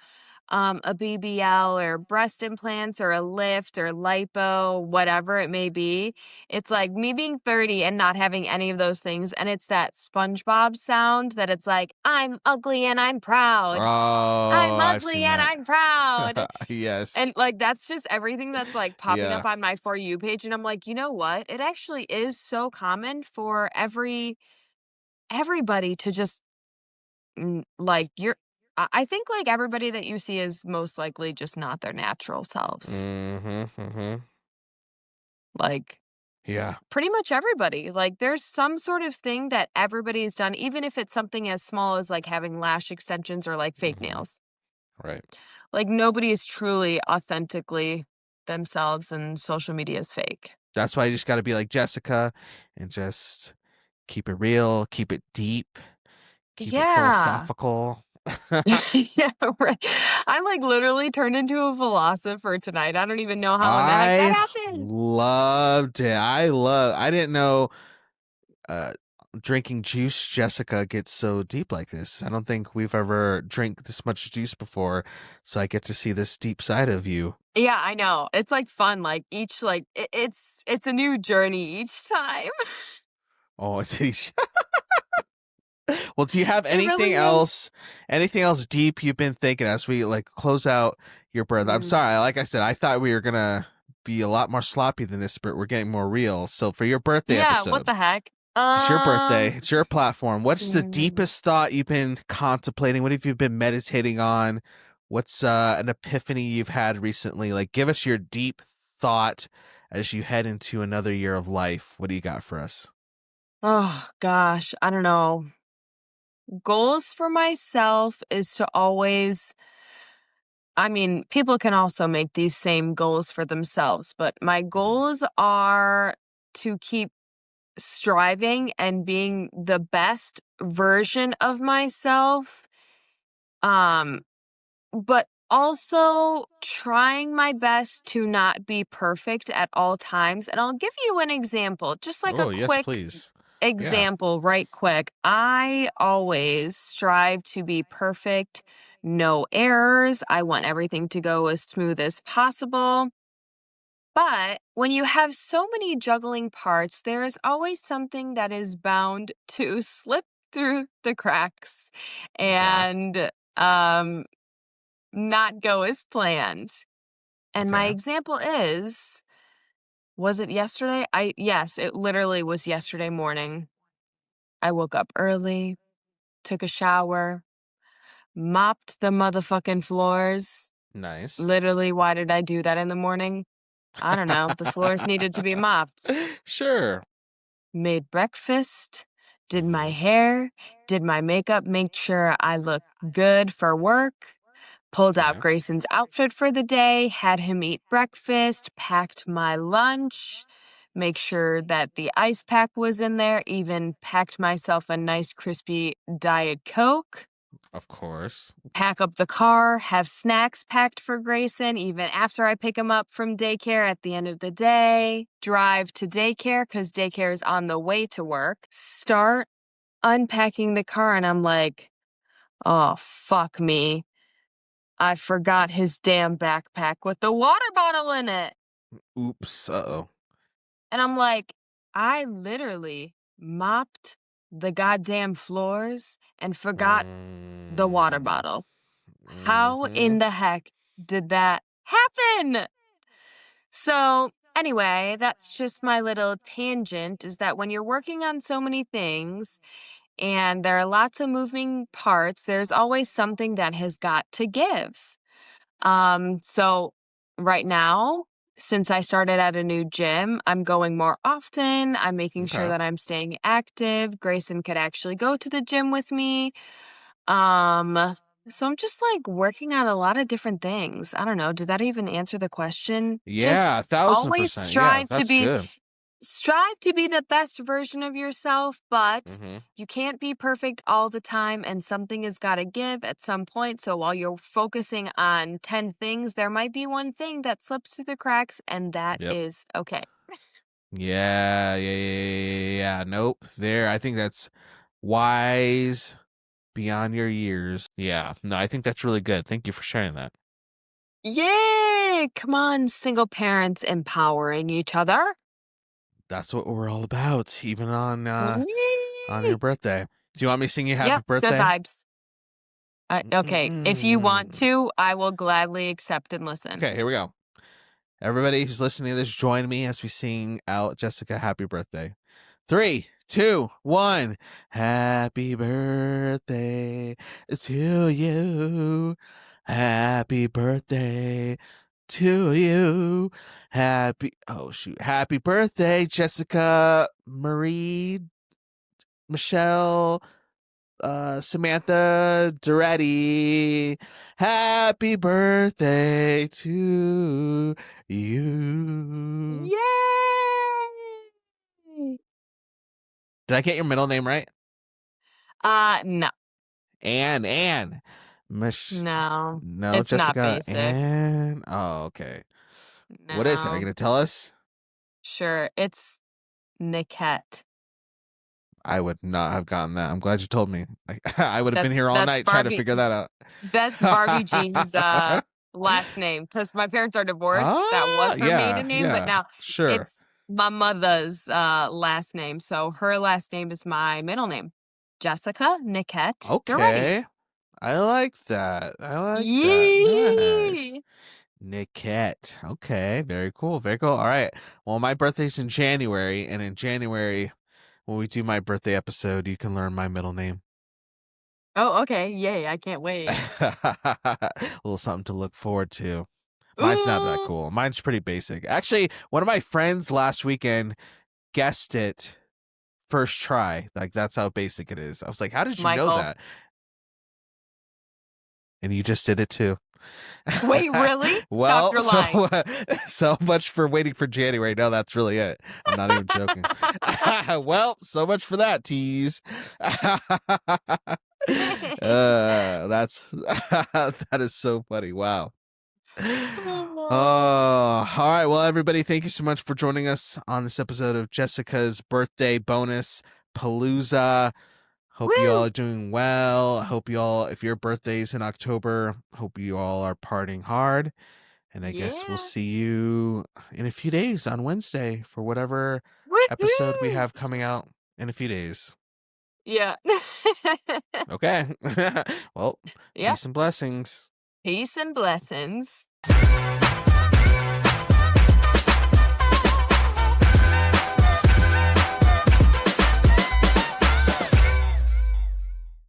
a BBL or breast implants or a lift or lipo, whatever it may be. It's like me being 30 and not having any of those things. And it's that SpongeBob sound that it's like, I'm ugly and I'm proud. Oh, I'm I've ugly seen and that. I'm proud. Yes. And, like, that's just everything that's, like, popping Yeah. up on my For You page, and I'm like, "You know what? It actually is so common for everybody to just, like, I think, like, everybody that you see is most likely just not their natural selves. Mm-hmm. Mm-hmm. Like, Yeah. pretty much everybody. Like, there's some sort of thing that everybody's done, even if it's something as small as, like, having lash extensions or, like, fake Mm-hmm. nails. Right. Like, nobody is truly authentically themselves, and social media is fake. That's why you just got to be like Jessica and just keep it real, keep it deep, keep it Yeah. philosophical. Yeah, right. I, like, literally turned into a philosopher tonight. I don't even know how in the heck that I happened. loved it. I didn't know uh drinking juice Jessica gets so deep like this. I don't think we've ever drank this much juice before, so I get to see this deep side of you. Yeah, I know. It's, like, fun, like, each, like it's a new journey each time. Oh, it's well, do you have It really is. anything else deep you've been thinking as we like close out your birth? I'm Mm. sorry, like I said, I thought we were gonna be a lot more sloppy than this, but we're getting more real. So for your birthday Yeah, what episode, the heck? it's your birthday, it's your platform. What's the Mm. deepest thought you've been contemplating? What have you been meditating on? What's an epiphany you've had recently? Like, give us your deep thought as you head into another year of life. What do you got for us? Oh gosh, I don't know. Goals for myself is to always I mean, people can also make these same goals for themselves, but my Mhm. goals are to keep striving and being the best version of myself. Um, but also trying my best to not be perfect at all times. And I'll give you an example, just like a Oh, yes, quick please. Yeah. example, right quick. I always strive to be perfect, no errors. I want everything to go as smooth as possible. But when you have so many juggling parts, there is always something that is bound to slip through the cracks Okay. and um, not go as planned. And my Okay. example is, was it yesterday? Yes, it literally was yesterday morning. I woke up early, took a shower, mopped the motherfucking floors. Nice. Literally, why did I do that in the morning? I don't know, the floors needed to be mopped. Sure. Made breakfast, did my Hmm. hair, did my makeup, make sure I look good for work, pulled out Okay. Grayson's outfit for the day, had him eat breakfast, packed my lunch, make sure that the ice pack was in there, even packed myself a nice crispy Diet Coke. Of course. Pack up the car, have snacks packed for Grayson even after I pick him up from daycare at the end of the day, drive to daycare because daycare is on the way to work, start unpacking the car, and I'm like, oh, fuck me. I forgot his damn backpack with the water bottle in it. Oops. Uh-oh. And I'm like, I literally mopped the goddamn floors and forgot the water bottle. How Mm-hmm. in the heck did that happen? So, anyway, that's just my little tangent is that when you're working on so many things and there are lots of moving parts, there's always something that has got to give. So right now, since I started at a new gym, I'm going more often. I'm making sure Okay. that I'm staying active. Grayson could actually go to the gym with me. Um, so I'm just like working on a lot of different things. I don't know. Did that even answer the question? Yeah, Just always 1,000%. Yeah, that's good. strive to be the best version of yourself, but Mm-hmm. you can't be perfect all the time and something has got to give at some point. So while you're focusing on 10 things, there might be one thing that slips through the cracks and that Yep. is okay. Yeah. Nope. There. I think that's wise beyond your years. Yeah. No, I think that's really good. Thank you for sharing that. Yay! Come on, single parents empowering each other. That's what we're all about, even on your Yay! birthday. Do you want me to sing you happy Yep, good birthday? vibes. Okay, if you want Mm-mm-mm. to, I will gladly accept and listen. Okay, here we go. Everybody who's listening to this, join me as we sing out Jessica happy birthday. 3, 2, 1. Happy birthday to you. Happy birthday to you. Happy birthday, Jessica Marie Michelle Samantha Duretti. Happy birthday to you. Yay! Did I get your middle name right? No, Anne. Mich- no, no, it's not Jessica basic. Anne. Oh, okay. What is it? Are you No, going to tell us? sure, it's Niket. I would not have gotten that. I'm glad you told me. I would have been here all That's night trying to Barbie. figure that That's Barbie Jean's out. last name because my parents are divorced. That Ah, was her maiden name, but yeah, now sure. it's my mother's last name. So her last name is my middle name, Jessica Niket Duretti. Okay. I like that. I like that. Nice. Yee! Niket. Okay. Very cool. Very cool. All right. Well, my birthday's in January, and in January, when we do my birthday episode, you can learn my middle name. Oh, okay. Yay! I can't wait. A little something to look forward to. Mine's not that Ooh, cool. Mine's pretty basic. Actually, one of my friends last weekend guessed it first try. Like, that's how basic it is. I was like, how did you know Michael. that? And you just did it too. Wait, really? Stop Well, your lying. so much for waiting for January. No, that's really it. I'm not even joking. Well, so much for that tease. That's that is so funny. Wow. Oh, all right. Well, everybody, thank you so much for joining us on this episode of Jessica's birthday bonus palooza. Hope you all Woo! are doing well. Hope you all, if your birthday's in October, hope you all are partying hard. And I guess we'll Yeah. see you in a few days on Wednesday for whatever episode we Woohoo! have coming out in a few days. Yeah. Okay. Well, Yep. peace and blessings. Peace and blessings.